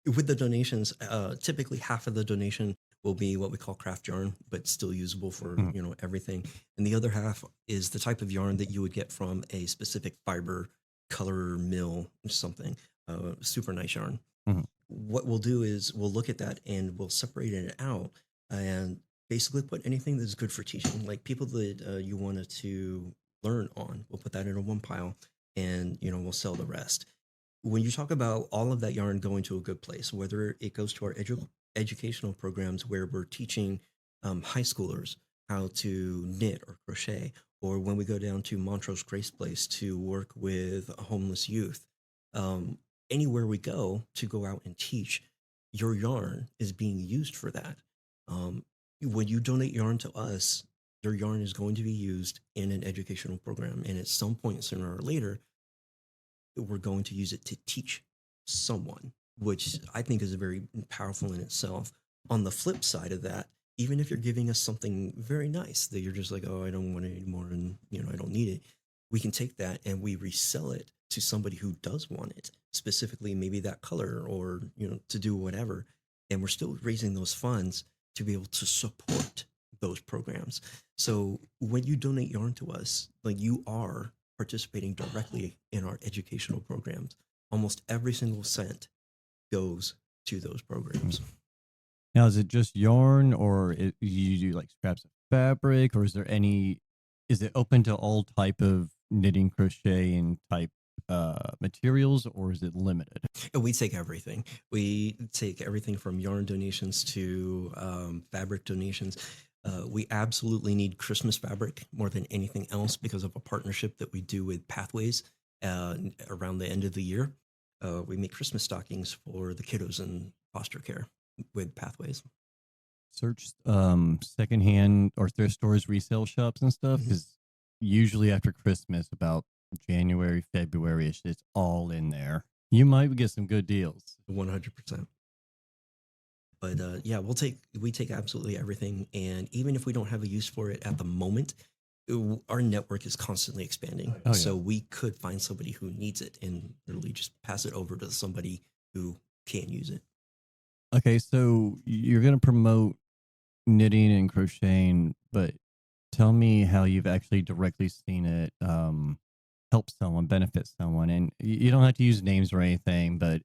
with the donations, typically half of the donation will be what we call craft yarn, but still usable for Mhm. everything, and the other half is the type of yarn that you would get from a specific fiber color mill or something. Super nice yarn. Mhm. What we'll do is we'll look at that and we'll separate it out and basically put anything that's good for teaching, like people that you wanted to learn on. We'll put that in a one pile, and we'll sell the rest. When you talk about all of that yarn going to a good place, whether it goes to our educational programs where we're teaching high schoolers how to knit or crochet, or when we go down to Montrose Grace Place to work with homeless youth, um, anywhere we go out and teach, your yarn is being used for that. Um, when you donate yarn to us, your yarn is going to be used in an educational program, and at some point sooner or later we're going to use it to teach someone, which I think is very powerful in itself. On the flip side of that, even if you're giving us something very nice that you're just like, oh, I don't want it anymore, and I don't need it, we can take that and we resell it to somebody who does want it, specifically maybe that color, or to do whatever, and we're still raising those funds to be able to support those programs. So when you donate yarn to us, like, you are participating directly in our educational programs. Almost every single cent goes to those programs. Now, is it just yarn, or you do like scraps of fabric, or is there any? Is it open to all type of knitting, crochet, and type materials, or is it limited? And we take everything. We take everything from yarn donations to fabric donations. We absolutely need Christmas fabric more than anything else because of a partnership that we do with Pathways around the end of the year. We make Christmas stockings for the kiddos in foster care with Pathways. Search secondhand or thrift stores, resale shops, and stuff, Mhm. because usually after Christmas, about January, February, it's all in there. You might get some good deals. 100%. But yeah, we take absolutely everything, and even if we don't have a use for it at the moment, our network is constantly expanding. Oh yeah. So we could find somebody who needs it and literally just pass it over to somebody who can use it. Okay, so you're gonna promote knitting and crocheting, but tell me how you've actually directly seen it help someone, benefit someone, and you don't have to use names or anything, but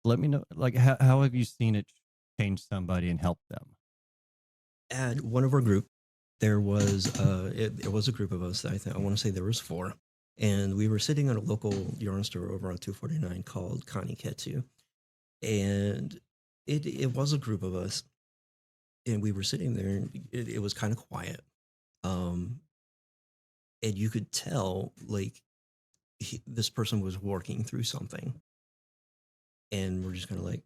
let me know, like, how have you seen it change somebody and help them? At one of our group, there was it was a group of us. I want to say there was four, and we were sitting at a local yarn store over on 249 called Kaniketsu, and it was a group of us, and we were sitting there, and it was kind of quiet, um, and you could tell, like, this person was working through something, and we're just kind of like,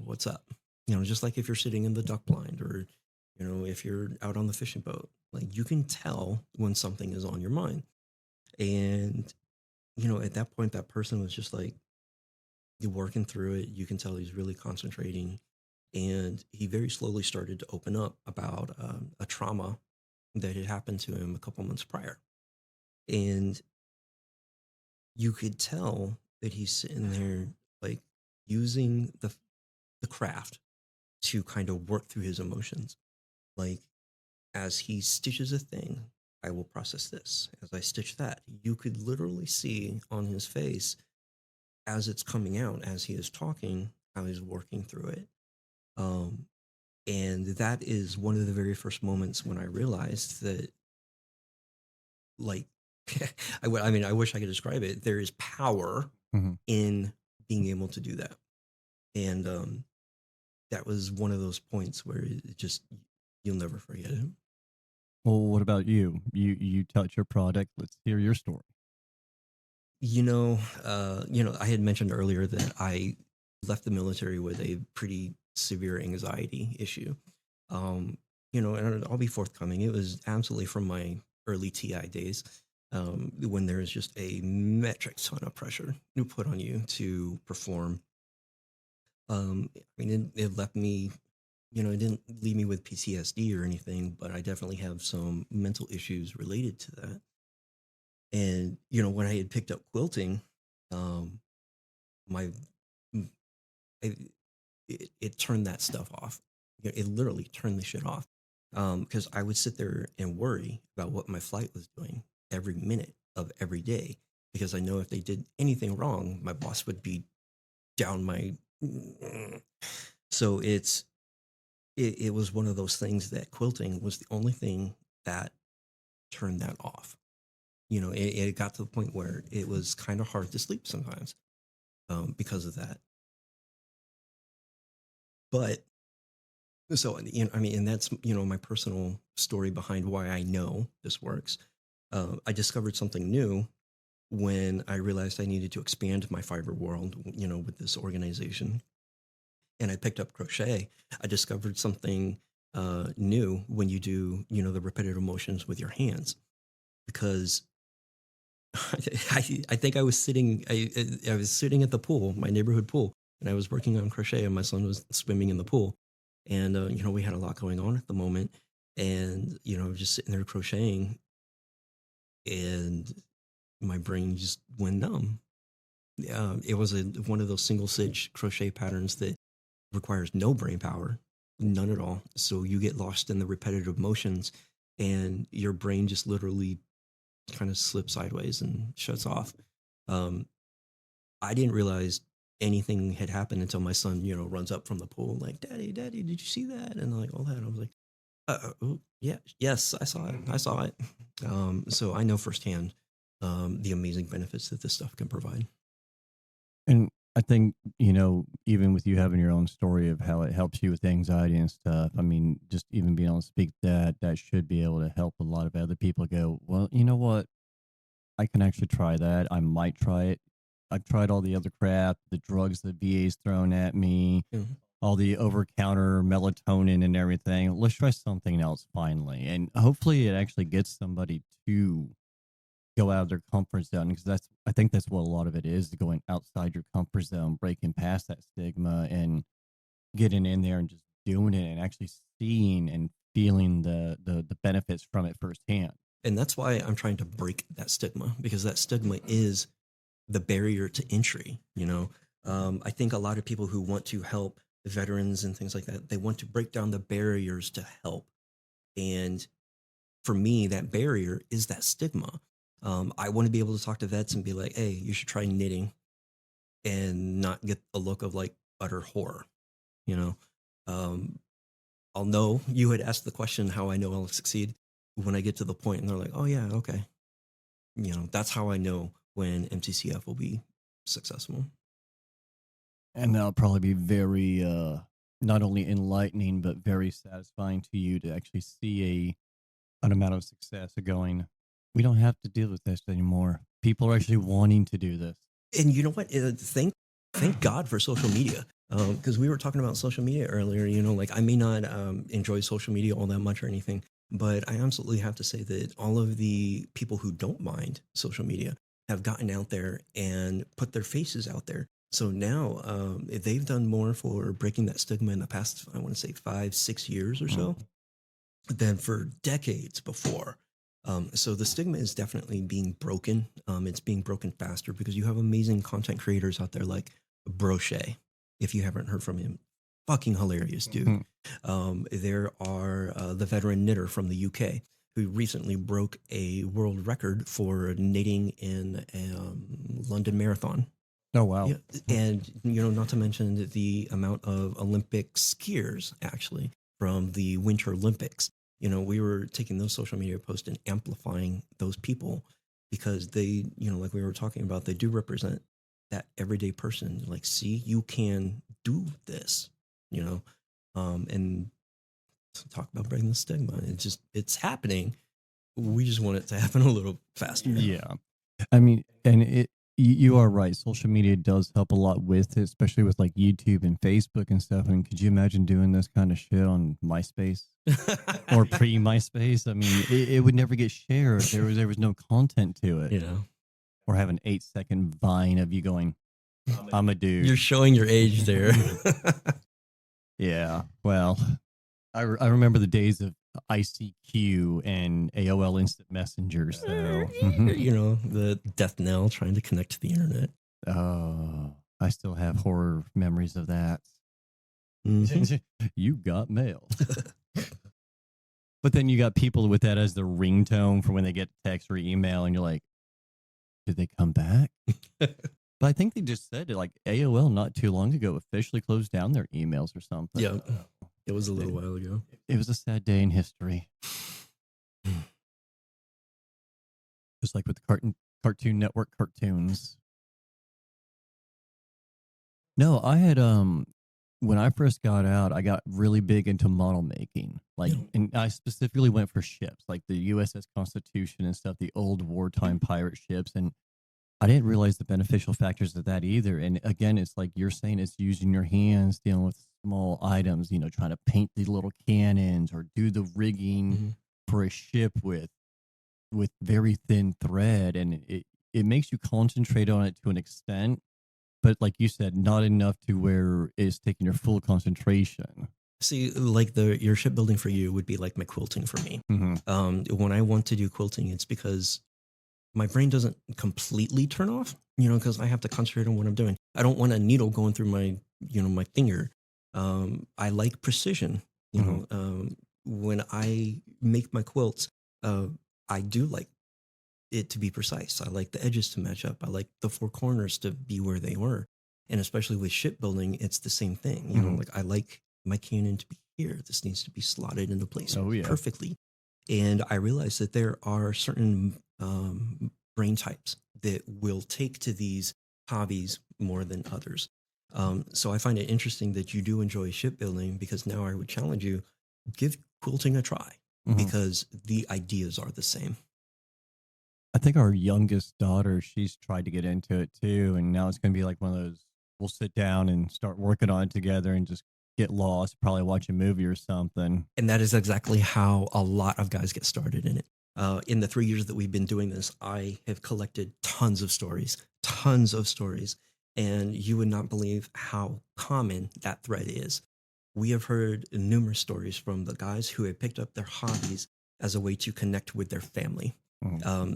what's up? Just like if you're sitting in the duck blind, or if you're out on the fishing boat, like, you can tell when something is on your mind. And at that point, that person was just like, you're working through it. You can tell he's really concentrating, And he very slowly started to open up about a trauma that had happened to him a couple months prior. And you could tell that he's sitting there like using the craft to kind of work through his emotions. Like as he stitches a thing, I will process this. As I stitch that, you could literally see on his face as it's coming out, as he is talking, how he's working through it. Um, and that is one of the very first moments when I realized that, like, I mean, I wish I could describe it. There is power Mhm. in being able to do that. And that was one of those points where it just, you'll never forget it. Well, what about you? You touch your product. Let's hear your story. I had mentioned earlier that I left the military with a pretty severe anxiety issue. And I'll be forthcoming. It was absolutely from my early TI days, when there is just a metric ton of pressure to put on you to perform. I mean, it left me, it didn't leave me with PTSD or anything, but I definitely have some mental issues related to that. And, when I had picked up quilting, um, my, mm, it turned that stuff off. It literally turned the shit off. Because I would sit there and worry about what my flight was doing every minute of every day. Because I know if they did anything wrong, my boss would be down my. So it was one of those things that quilting was the only thing that turned that off. It got to the point where it was kind of hard to sleep sometimes, because of that. But so, I mean, and that's, my personal story behind why I know this works. I discovered something new when I realized I needed to expand my fiber world, with this organization. And I picked up crochet. I discovered something new when you do, the repetitive motions with your hands, because I think I was sitting at the pool, my neighborhood pool, and I was working on crochet, and my son was swimming in the pool, and we had a lot going on at the moment, and just sitting there crocheting, and my brain just went numb. It was one of those single stitch crochet patterns that requires no brain power, none at all. So you get lost in the repetitive motions, and your brain just literally kind of slips sideways and shuts off. Um, I didn't realize anything had happened until my son, runs up from the pool like, "Daddy, Daddy, did you see that?" And like all that. I was like, oh, yeah, yes, I saw it. I saw it. So I know firsthand the amazing benefits that this stuff can provide. And I think, even with you having your own story of how it helps you with anxiety and stuff, I mean, just even being able to speak that should be able to help a lot of other people go, well, you know what? I can actually try that. I might try it. I've tried all the other crap, the drugs that VA's thrown at me, Mhm. all the over counter melatonin and everything. Let's try something else finally. And hopefully it actually gets somebody to go out of their comfort zone, because I think that's what a lot of it is, going outside your comfort zone, breaking past that stigma and getting in there and just doing it and actually seeing and feeling the benefits from it firsthand. And that's why I'm trying to break that stigma, because that stigma is the barrier to entry. I think a lot of people who want to help veterans and things like that, they want to break down the barriers to help. And for me, that barrier is that stigma. I want to be able to talk to vets and be like, "Hey, you should try knitting," and not get a look of like utter horror. You know, um, I'll know you had asked the question how I know I'll succeed when I get to the point and they're like, "Oh yeah, okay." That's how I know when MTCF will be successful. And that'll probably be very not only enlightening but very satisfying to you to actually see an amount of success of going, we don't have to deal with this anymore. People are actually wanting to do this. And you know what? Thank God for social media. Because we were talking about social media earlier. Like I may not enjoy social media all that much or anything, but I absolutely have to say that all of the people who don't mind social media have gotten out there and put their faces out there So now they've done more for breaking that stigma in the past, I want to say 5-6 years or so, than for decades before. So the stigma is definitely being broken. It's being broken faster because you have amazing content creators out there like Brochet. If you haven't heard from him, fucking hilarious dude. There are the veteran knitter from the UK who recently broke a world record for knitting in a London Marathon. Oh, wow. Yeah, and not to mention the amount of Olympic skiers actually from the Winter Olympics. We were taking those social media posts and amplifying those people because they, like we were talking about, they do represent that everyday person. Like, see, you can do this, and talk about breaking the stigma. It's happening. We just want it to happen a little faster. Yeah. I mean, and you are right. Social media does help a lot with it, especially with like YouTube and Facebook and stuff. And could you imagine doing this kind of shit on MySpace or pre MySpace? I mean, it would never get shared. There was no content to it. Or have an 8-second vine of you going, I'm a dude. You're showing your age there. Yeah. Well, I remember the days of ICQ and AOL Instant Messenger. So, the death knell trying to connect to the internet. Oh, I still have horror memories of that. You got mail. But then you got people with that as the ringtone for when they get text or email, and you're like, did they come back? But I think they just said it, like AOL not too long ago officially closed down their emails or something. Yeah. It was a little while ago. It was a sad day in history. Just like with the Cartoon Network cartoons. No, I had when I first got out, I got really big into model making. And I specifically went for ships, like the USS Constitution and stuff, the old wartime pirate ships, and I didn't realize the beneficial factors of that either. And again, it's like you're saying, it's using your hands, dealing with small items, trying to paint the little cannons or do the rigging for a ship with very thin thread. And it makes you concentrate on it to an extent, but like you said, not enough to where it's taking your full concentration. See, like your shipbuilding for you would be like my quilting for me. When I want to do quilting, it's because my brain doesn't completely turn off, because I have to concentrate on what I'm doing. I don't want a needle going through my, my finger. I like precision. When I make my quilts, I do like it to be precise. I like the edges to match up. I like the four corners to be where they were. And especially with shipbuilding, it's the same thing. Like I like my cannon to be here. This needs to be slotted into place perfectly. And I realized that there are certain brain types that will take to these hobbies more than others. So I find it interesting that you do enjoy shipbuilding, because now I would challenge you, give quilting a try, because the ideas are the same. I think our youngest daughter, she's tried to get into it too. And now it's going to be like one of those, we'll sit down and start working on it together and just get lost, probably watch a movie or something. And that is exactly how a lot of guys get started in it. In the 3 years that we've been doing this, I have collected tons of stories. And you would not believe how common that thread is. We have heard numerous stories from the guys who have picked up their hobbies as a way to connect with their family.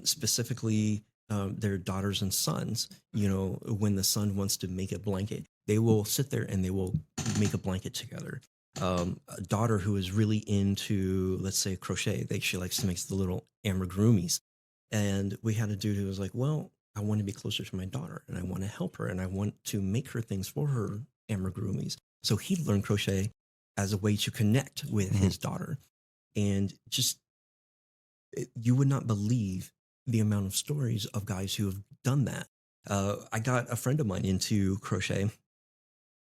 Specifically, their daughters and sons. When the son wants to make a blanket, they will sit there and they will make a blanket together. A daughter who is really into, let's say, crochet. She likes to make the little amigurumis. And we had a dude who was like, well, I want to be closer to my daughter and I want to help her and I want to make her things for her amigurumis. So he learned crochet as a way to connect with his daughter. And just, you would not believe the amount of stories of guys who have done that. I got a friend of mine into crochet,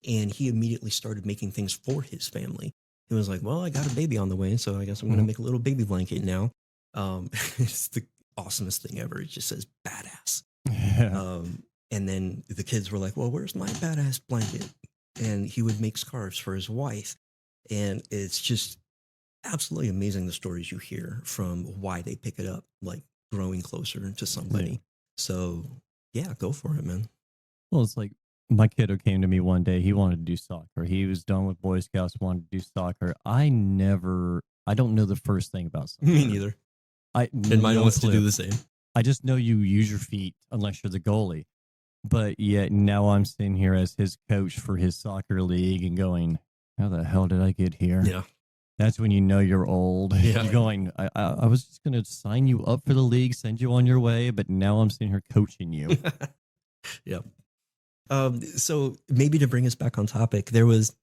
and he immediately started making things for his family. He was like, well, I got a baby on the way, so I guess I'm going to make a little baby blanket now. It's the awesomest thing ever. It just says badass. And then the kids were like, well, where's my badass blanket? And he would make scarves for his wife. And it's just absolutely amazing, the stories you hear from why they pick it up, like growing closer to somebody. So yeah, go for it, man. Well, it's like My kiddo came to me one day. He wanted to do soccer. He was done with Boy Scouts, wanted to do soccer. I don't know the first thing about soccer. Me neither. And mine No wants to clue. do the same. I just know you use your feet unless you're the goalie. But yet now I'm sitting here as his coach for his soccer league and going, how the hell did I get here? Yeah. That's when you know you're old. Yeah. You're going, I was just going to sign you up for the league, send you on your way, but now I'm sitting here coaching you. Yep. So maybe to bring us back on topic, there was,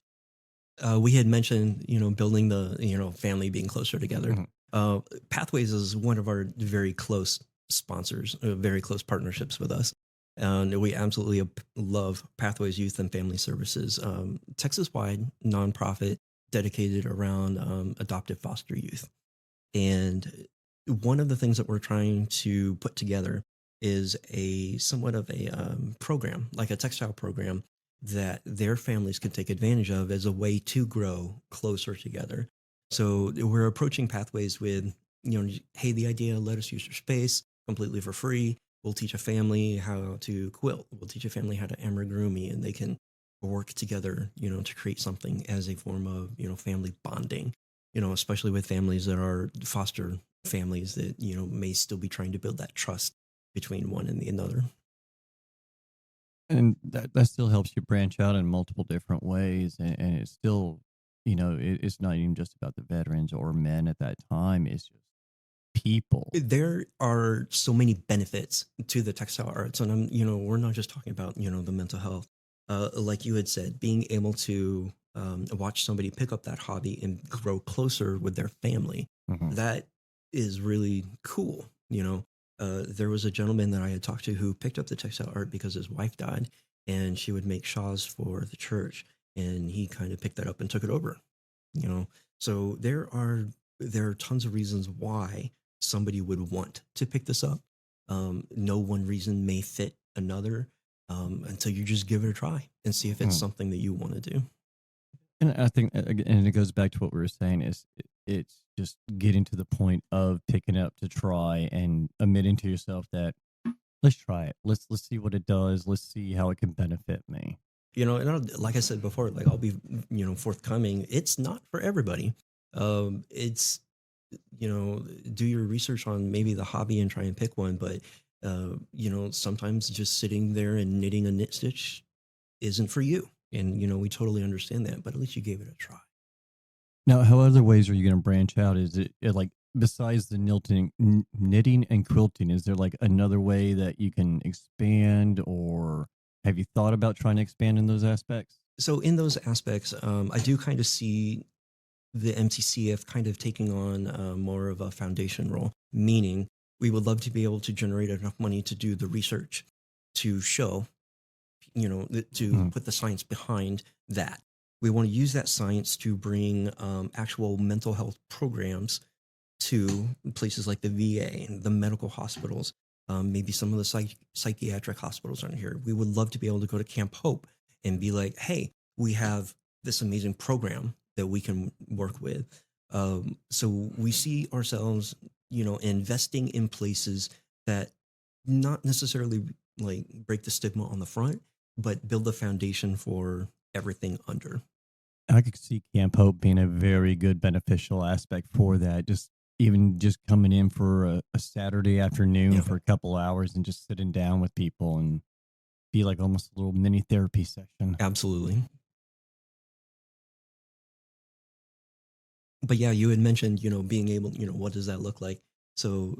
we had mentioned, building the, family being closer together. Mhm. Pathways is one of our very close sponsors, very close partnerships with us. And we absolutely love Pathways Youth and Family Services, Texas-wide nonprofit dedicated around adoptive foster youth. And one of the things that we're trying to put together is a somewhat of a program, like a textile program that their families can take advantage of as a way to grow closer together. So we're approaching Pathways with, hey, the idea, let us use your space completely for free. We'll teach a family how to quilt. We'll teach a family how to amigurumi, and they can work together, to create something as a form of, family bonding, especially with families that are foster families that, may still be trying to build that trust between one and the another. And that still helps you branch out in multiple different ways. And it's still, it's not even just about the veterans or men at that time. It's just people. There are so many benefits to the textile arts. And we're not just talking about, the mental health. Like you had said, being able to watch somebody pick up that hobby and grow closer with their family, that is really cool. There was a gentleman that I had talked to who picked up the textile art because his wife died, and she would make shawls for the church, and he kind of picked that up and took it over. So there are tons of reasons why somebody would want to pick this up. No one reason may fit another, until you just give it a try and see if it's something that you want to do. And I think, and it goes back to what we were saying, is it's just getting to the point of picking up to try and admitting to yourself that let's try it. Let's see what it does. Let's see how it can benefit me. Like I said before, like I'll be, forthcoming. It's not for everybody. It's, do your research on maybe the hobby and try and pick one. But, sometimes just sitting there and knitting a knit stitch isn't for you. And, we totally understand that, but at least you gave it a try. Now, how other ways are you going to branch out? Is it like, besides the knitting and quilting, is there like another way that you can expand, or have you thought about trying to expand in those aspects? So in those aspects, I do kind of see the MTCF kind of taking on more of a foundation role, meaning we would love to be able to generate enough money to do the research to show, to put the science behind that. We want to use that science to bring actual mental health programs to places like the VA and the medical hospitals, maybe some of the psychiatric hospitals around here. We would love to be able to go to Camp Hope and be like, hey, we have this amazing program that we can work with. So we see ourselves, investing in places that not necessarily like break the stigma on the front, but build the foundation for everything under. I could see Camp Hope being a very good beneficial aspect for that. Even just coming in for a Saturday afternoon for a couple hours and just sitting down with people and be like almost a little mini therapy session. Absolutely. But yeah, you had mentioned, being able, what does that look like? So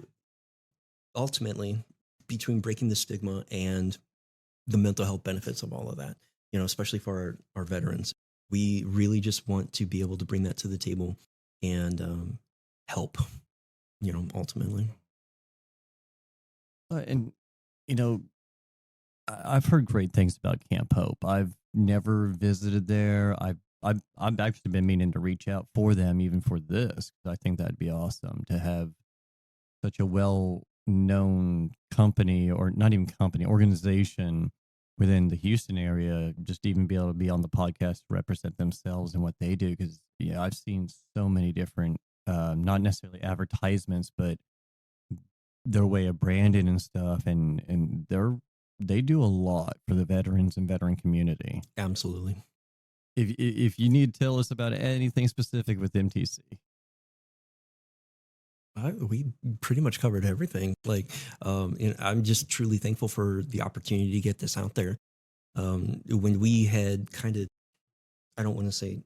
ultimately, between breaking the stigma and the mental health benefits of all of that, especially for our veterans, we really just want to be able to bring that to the table and help, ultimately. And, I've heard great things about Camp Hope. I've never visited there. I've actually been meaning to reach out for them even for this, 'cause I think that'd be awesome to have such a well-known company, or not even company, organization within the Houston area, just even be able to be on the podcast to represent themselves and what they do. Because I've seen so many different, not necessarily advertisements, but their way of branding and stuff, and they're they do a lot for the veterans and veteran community. Absolutely. If you need to tell us about anything specific with MTC. We pretty much covered everything. Like, and I'm just truly thankful for the opportunity to get this out there. When we had kind of, I don't want to say,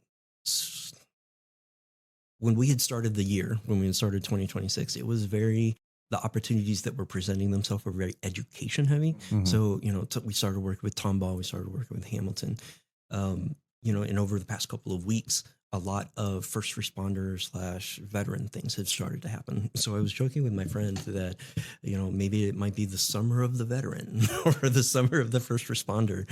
when we had started the year, when we had started 2026, it was the opportunities that were presenting themselves were very education heavy. Mhm. So, we started working with Tomball, we started working with Hamilton, and over the past couple of weeks, a lot of first responder / veteran things have started to happen. So I was joking with my friend that, maybe it might be the summer of the veteran or the summer of the first responder.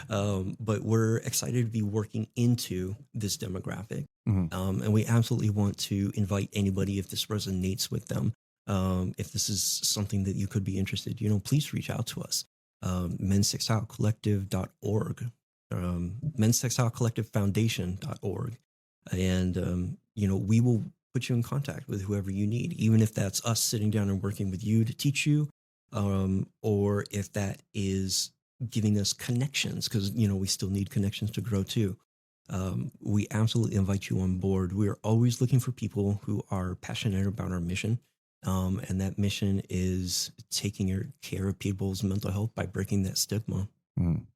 But we're excited to be working into this demographic. Mhm. And we absolutely want to invite anybody, if this resonates with them, if this is something that you could be interested, please reach out to us. menstextilecollective.org, menstextilecollectivefoundation.org. And, we will put you in contact with whoever you need, even if that's us sitting down and working with you to teach you, or if that is giving us connections, because, we still need connections to grow too. We absolutely invite you on board. We are always looking for people who are passionate about our mission. And that mission is taking care of people's mental health by breaking that stigma. Mhm.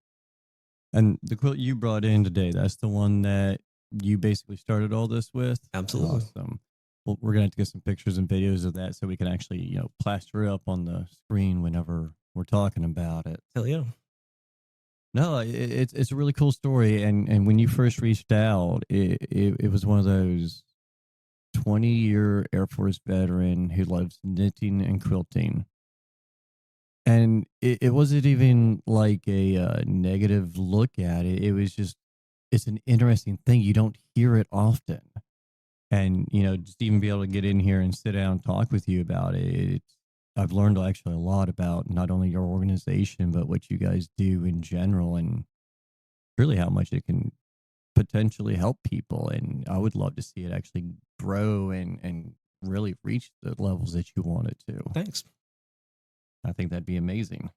And the quilt you brought in today, that's the one that you basically started all this with? Absolutely. Awesome. Well, we're going to have to get some pictures and videos of that so we can actually, plaster it up on the screen whenever we're talking about it. Hell yeah. No, it's a really cool story. And when you first reached out, it was one of those 20-year Air Force veteran who loves knitting and quilting. And it wasn't even like a negative look at it. It was just, it's an interesting thing. You don't hear it often. And, just even be able to get in here and sit down and talk with you about it. I've learned actually a lot about not only your organization, but what you guys do in general and really how much it can potentially help people. And I would love to see it actually grow and really reach the levels that you want it to. Thanks. I think that'd be amazing.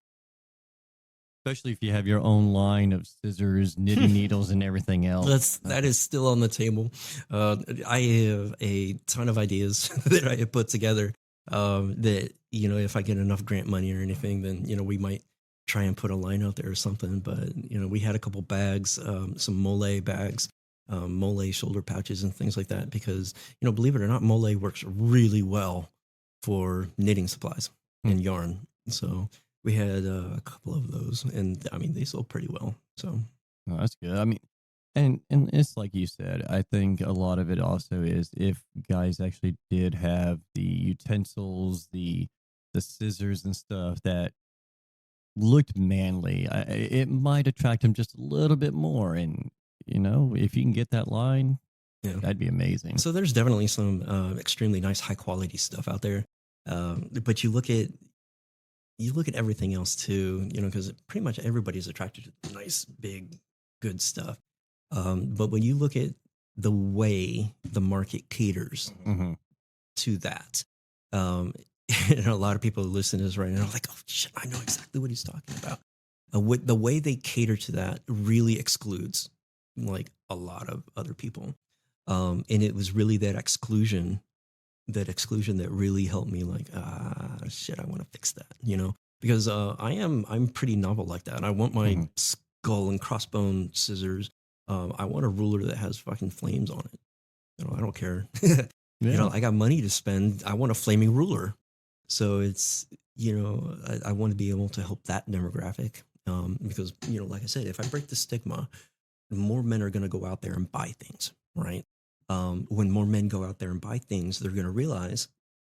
Especially if you have your own line of scissors, knitting needles, and everything else. That is still on the table. I have a ton of ideas that I have put together. That if I get enough grant money or anything, then we might try and put a line out there or something. But we had a couple bags, some mole bags, mole shoulder pouches, and things like that. Because believe it or not, mole works really well for knitting supplies and yarn. So we had a couple of those, and I mean, they sold pretty well. So that's good. I mean, and it's like you said, I think a lot of it also is if guys actually did have the utensils, the scissors and stuff that looked manly, it might attract them just a little bit more. And, if you can get that line, yeah, that'd be amazing. So there's definitely some extremely nice, high quality stuff out there. But you look at everything else too, because pretty much everybody's attracted to nice, big, good stuff. But when you look at the way the market caters to that, a lot of people listen to this right now are like, oh shit, I know exactly what he's talking about. The way they cater to that really excludes like a lot of other people. And it was really that exclusion that really helped me like, shit, I want to fix that, because I'm pretty novel like that. I want my skull and crossbone scissors. I want a ruler that has fucking flames on it. I don't care. Yeah. I got money to spend. I want a flaming ruler. So it's, I want to be able to help that demographic. Because, like I said, if I break the stigma, more men are going to go out there and buy things, right? When more men go out there and buy things, they're going to realize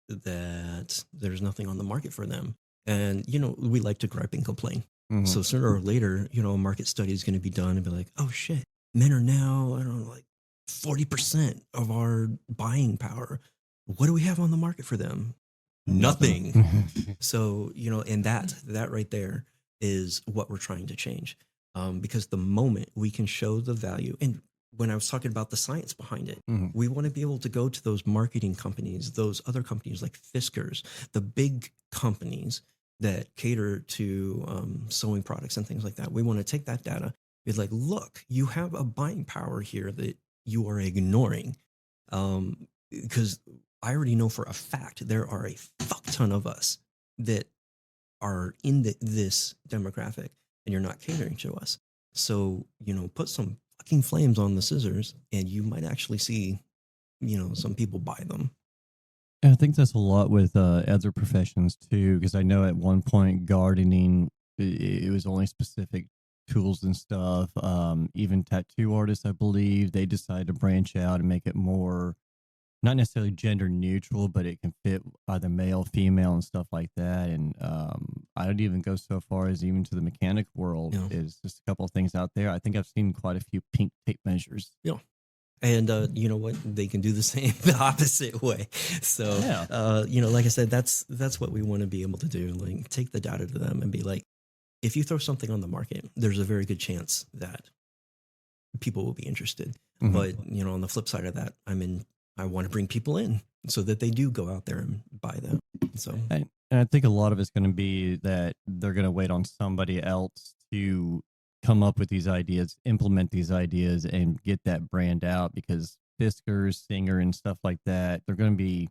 that there's nothing on the market for them. And, we like to gripe and complain. So sooner or later, a market study is going to be done and be like, oh shit, men are now, I don't know, like 40% of our buying power. What do we have on the market for them? Nothing. So, and that right there is what we're trying to change. Because the moment we can show the value, and when I was talking about the science behind it, we want to be able to go to those marketing companies, those other companies like Fiskars, the big companies, that cater to sewing products and things like that. We want to take that data. It's like, look, you have a buying power here that you are ignoring. Because I already know for a fact there are a fuck ton of us that are in this demographic, and you're not catering to us. So, put some fucking flames on the scissors, and you might actually see, some people buy them. And I think that's a lot with other professions too, because I know at one point gardening, it was only specific tools and stuff. Even tattoo artists, I believe, they decided to branch out and make it more not necessarily gender neutral, but it can fit either male, female, and stuff like that. And I don't even go so far as even to the mechanic world. Yeah. Is just a couple of things out there. I think I've seen quite a few pink tape measures. Yeah. And you know what? They can do the opposite way. So, Yeah. Like I said, that's what we want to be able to do. Like, take the data to them and be like, if you throw something on the market, there's a very good chance that people will be interested. Mhm. But on the flip side of that, I want to bring people in so that they do go out there and buy them. So, And I think a lot of it's going to be that they're going to wait on somebody else to come up with these ideas, implement these ideas, and get that brand out, because Fiskars, Singer, and stuff like that, they're going to be,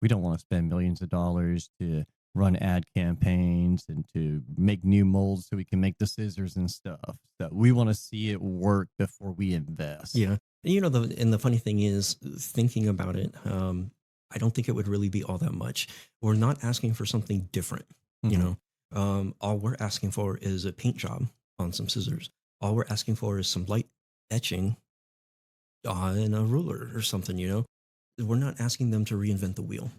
we don't want to spend millions of dollars to run ad campaigns and to make new molds so we can make the scissors and stuff. So we want to see it work before we invest. yeah. And the funny thing is, thinking about it, I don't think it would really be all that much. We're not asking for something different. Mhm. All we're asking for is a paint job on some scissors. All we're asking for is some light etching on a ruler or something. We're not asking them to reinvent the wheel.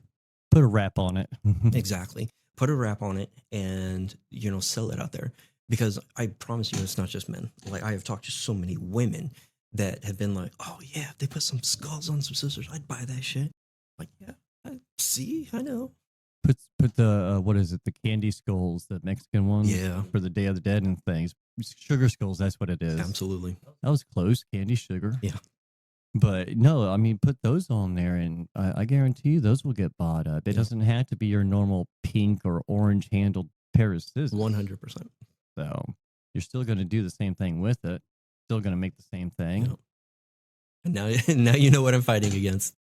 Put a wrap on it. Exactly. Put a wrap on it and, sell it out there. Because I promise you, it's not just men. Like, I have talked to so many women that have been like, oh, yeah, if they put some skulls on some scissors, I'd buy that shit. Like, yeah, I know. Put the what is it? The candy skulls, the Mexican ones, Yeah. for the Day of the Dead and things. Sugar skulls, that's what it is. Absolutely. That was close. Candy sugar. Yeah. But no, I mean, put those on there, and I guarantee you those will get bought up. It Yeah. doesn't have to be your normal pink or orange handled pair of scissors. 100%. So you're still going to do the same thing with it. Still going to make the same thing. Yeah. And now you know what I'm fighting against.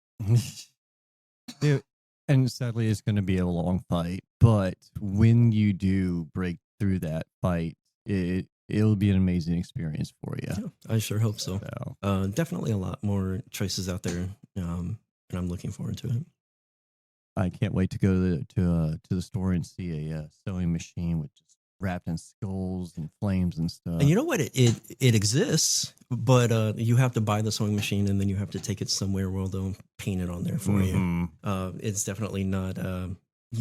Dude, and sadly, it's going to be a long fight. But when you do break through that fight, it'll be an amazing experience for you. Yeah, I sure hope so. So, Definitely a lot more choices out there, and I'm looking forward to it. I can't wait to go to the store and see a sewing machine with just wrapped in skulls and flames and stuff. And you know what? It exists, but you have to buy the sewing machine, and then you have to take it somewhere where they'll paint it on there for you. It's definitely not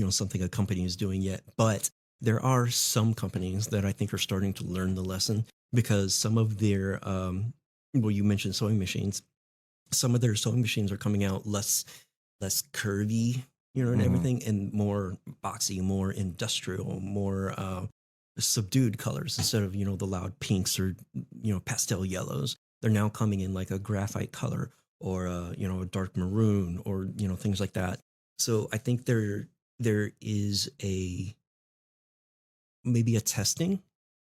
something a company is doing yet, but there are some companies that I think are starting to learn the lesson, because some of their you mentioned sewing machines. Some of their sewing machines are coming out less curvy, and everything, and more boxy, more industrial, more subdued colors instead of the loud pinks or pastel yellows. They're now coming in like a graphite color or a dark maroon or things like that. So I think there is maybe a testing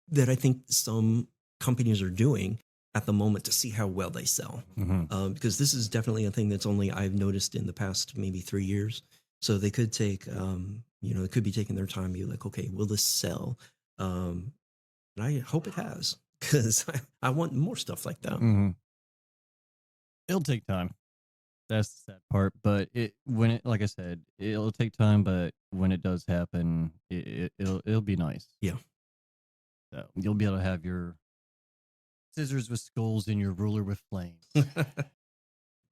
that I think some companies are doing at the moment to see how well they sell. Because this is definitely a thing that's only I've noticed in the past maybe 3 years. So they could take, it could be taking their time, be like, okay, will this sell? And I hope it has, because I want more stuff like that. It'll take time. That's the sad part. But like I said, it'll take time. But when it does happen, it'll be nice. Yeah. So you'll be able to have your scissors with skulls and your ruler with flames.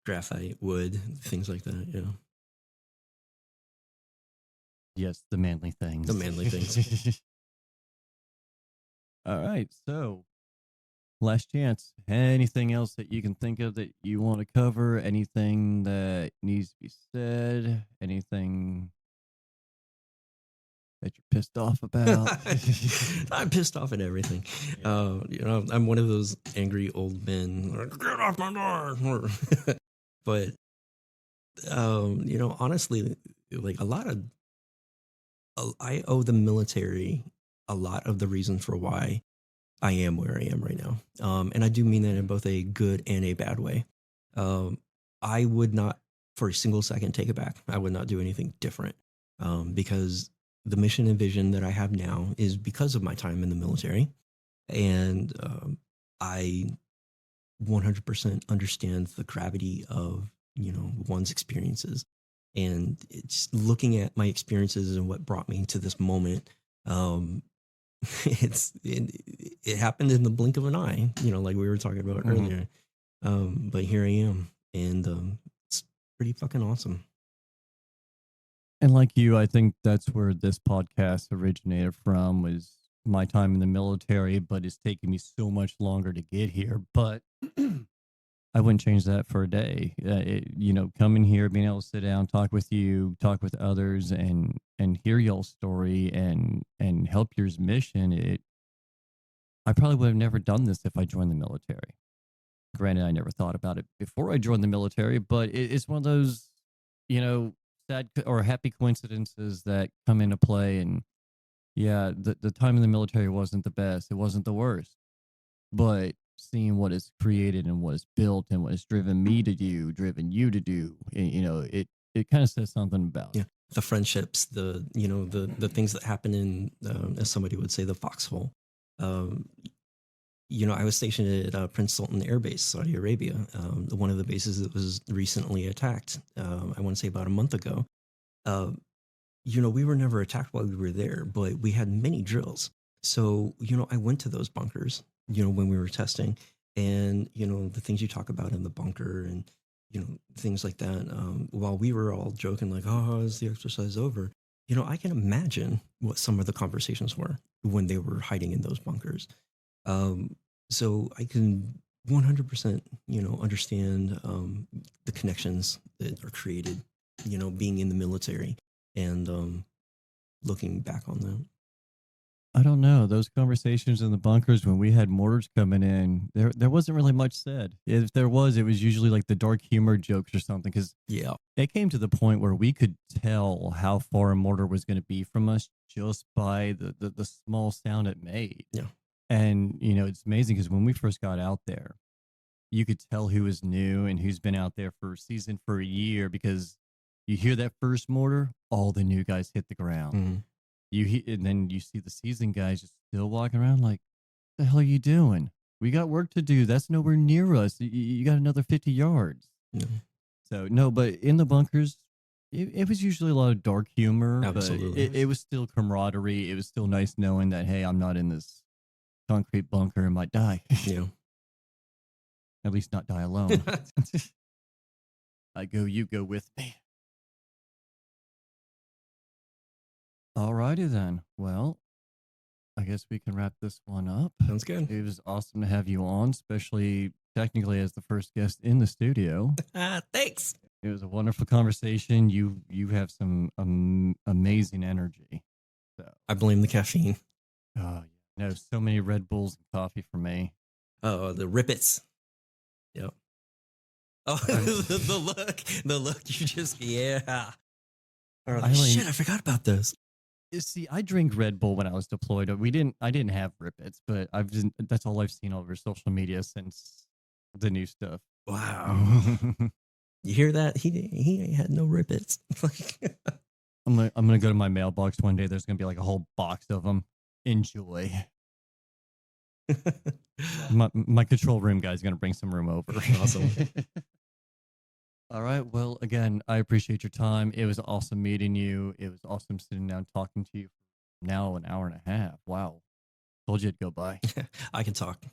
Graphite, wood, things like that. Yeah. Yes, the manly things. The manly things. All right. So, last chance. Anything else that you can think of that you want to cover? Anything that needs to be said? Anything that you're pissed off about? I'm pissed off at everything. I'm one of those angry old men. Get off my door! But honestly, like a lot I owe the military a lot of the reason for why I am where I am right now. And I do mean that in both a good and a bad way. I would not for a single second take it back. I would not do anything different, because the mission and vision that I have now is because of my time in the military. And I 100% understand the gravity of, one's experiences. And it's looking at my experiences and what brought me to this moment. It happened in the blink of an eye, like we were talking about earlier. But here I am, and it's pretty fucking awesome. And like you, I think that's where this podcast originated from, was my time in the military, but it's taken me so much longer to get here. But I wouldn't change that for a day. Coming here, being able to sit down, talk with you, talk with others, and hear y'all's story and help yours mission. I probably would have never done this if I joined the military. Granted, I never thought about it before I joined the military, but it's one of those, sad or happy coincidences that come into play. And yeah, the time in the military wasn't the best. It wasn't the worst. But seeing what is created and what is built and what has driven you to do, it kind of says something about it. The friendships, the things that happen in, as somebody would say, the foxhole. I was stationed at Prince Sultan Air Base, Saudi Arabia, one of the bases that was recently attacked. I want to say about a month ago. We were never attacked while we were there, but we had many drills. So, I went to those bunkers, when we were testing, and, the things you talk about in the bunker and, things like that. While we were all joking like, oh, is the exercise over? I can imagine what some of the conversations were when they were hiding in those bunkers. So I can 100%, understand the connections that are created, being in the military and looking back on them. I don't know. Those conversations in the bunkers when we had mortars coming in, there wasn't really much said. If there was, it was usually like the dark humor jokes or something, because it came to the point where we could tell how far a mortar was going to be from us just by the small sound it made. Yeah. And, it's amazing because when we first got out there, you could tell who was new and who's been out there for a year, because you hear that first mortar, all the new guys hit the ground. Mm-hmm. And then you see the seasoned guys just still walking around like, what the hell are you doing? We got work to do. That's nowhere near us. You got another 50 yards. Mm-hmm. So, no, but in the bunkers, it was usually a lot of dark humor. Absolutely. But it was still camaraderie. It was still nice knowing that, hey, I'm not in this concrete bunker and might die. Yeah. At least not die alone. I go, you go with me. Alrighty then. Well, I guess we can wrap this one up. Sounds good. It was awesome to have you on, especially technically as the first guest in the studio. Thanks. It was a wonderful conversation. You have some amazing energy. So I blame the caffeine. Oh, no, so many Red Bulls and coffee for me. Oh, the Rippets. Yep. Oh, the look. You just, yeah. Shit, I forgot about this. You see, I drink Red Bull when I was deployed. I didn't have Rippets, but that's all I've seen over social media since the new stuff. Wow. You hear that? He had no Rippets. I'm gonna go to my mailbox one day. There's gonna be like a whole box of them. Enjoy. my control room guy's gonna bring some room over. Awesome. All right. Well, again, I appreciate your time. It was awesome meeting you. It was awesome sitting down talking to you for now an hour and a half. Wow. Told you it'd go by. I can talk.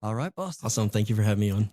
All right, boss. Awesome. Thank you for having me on.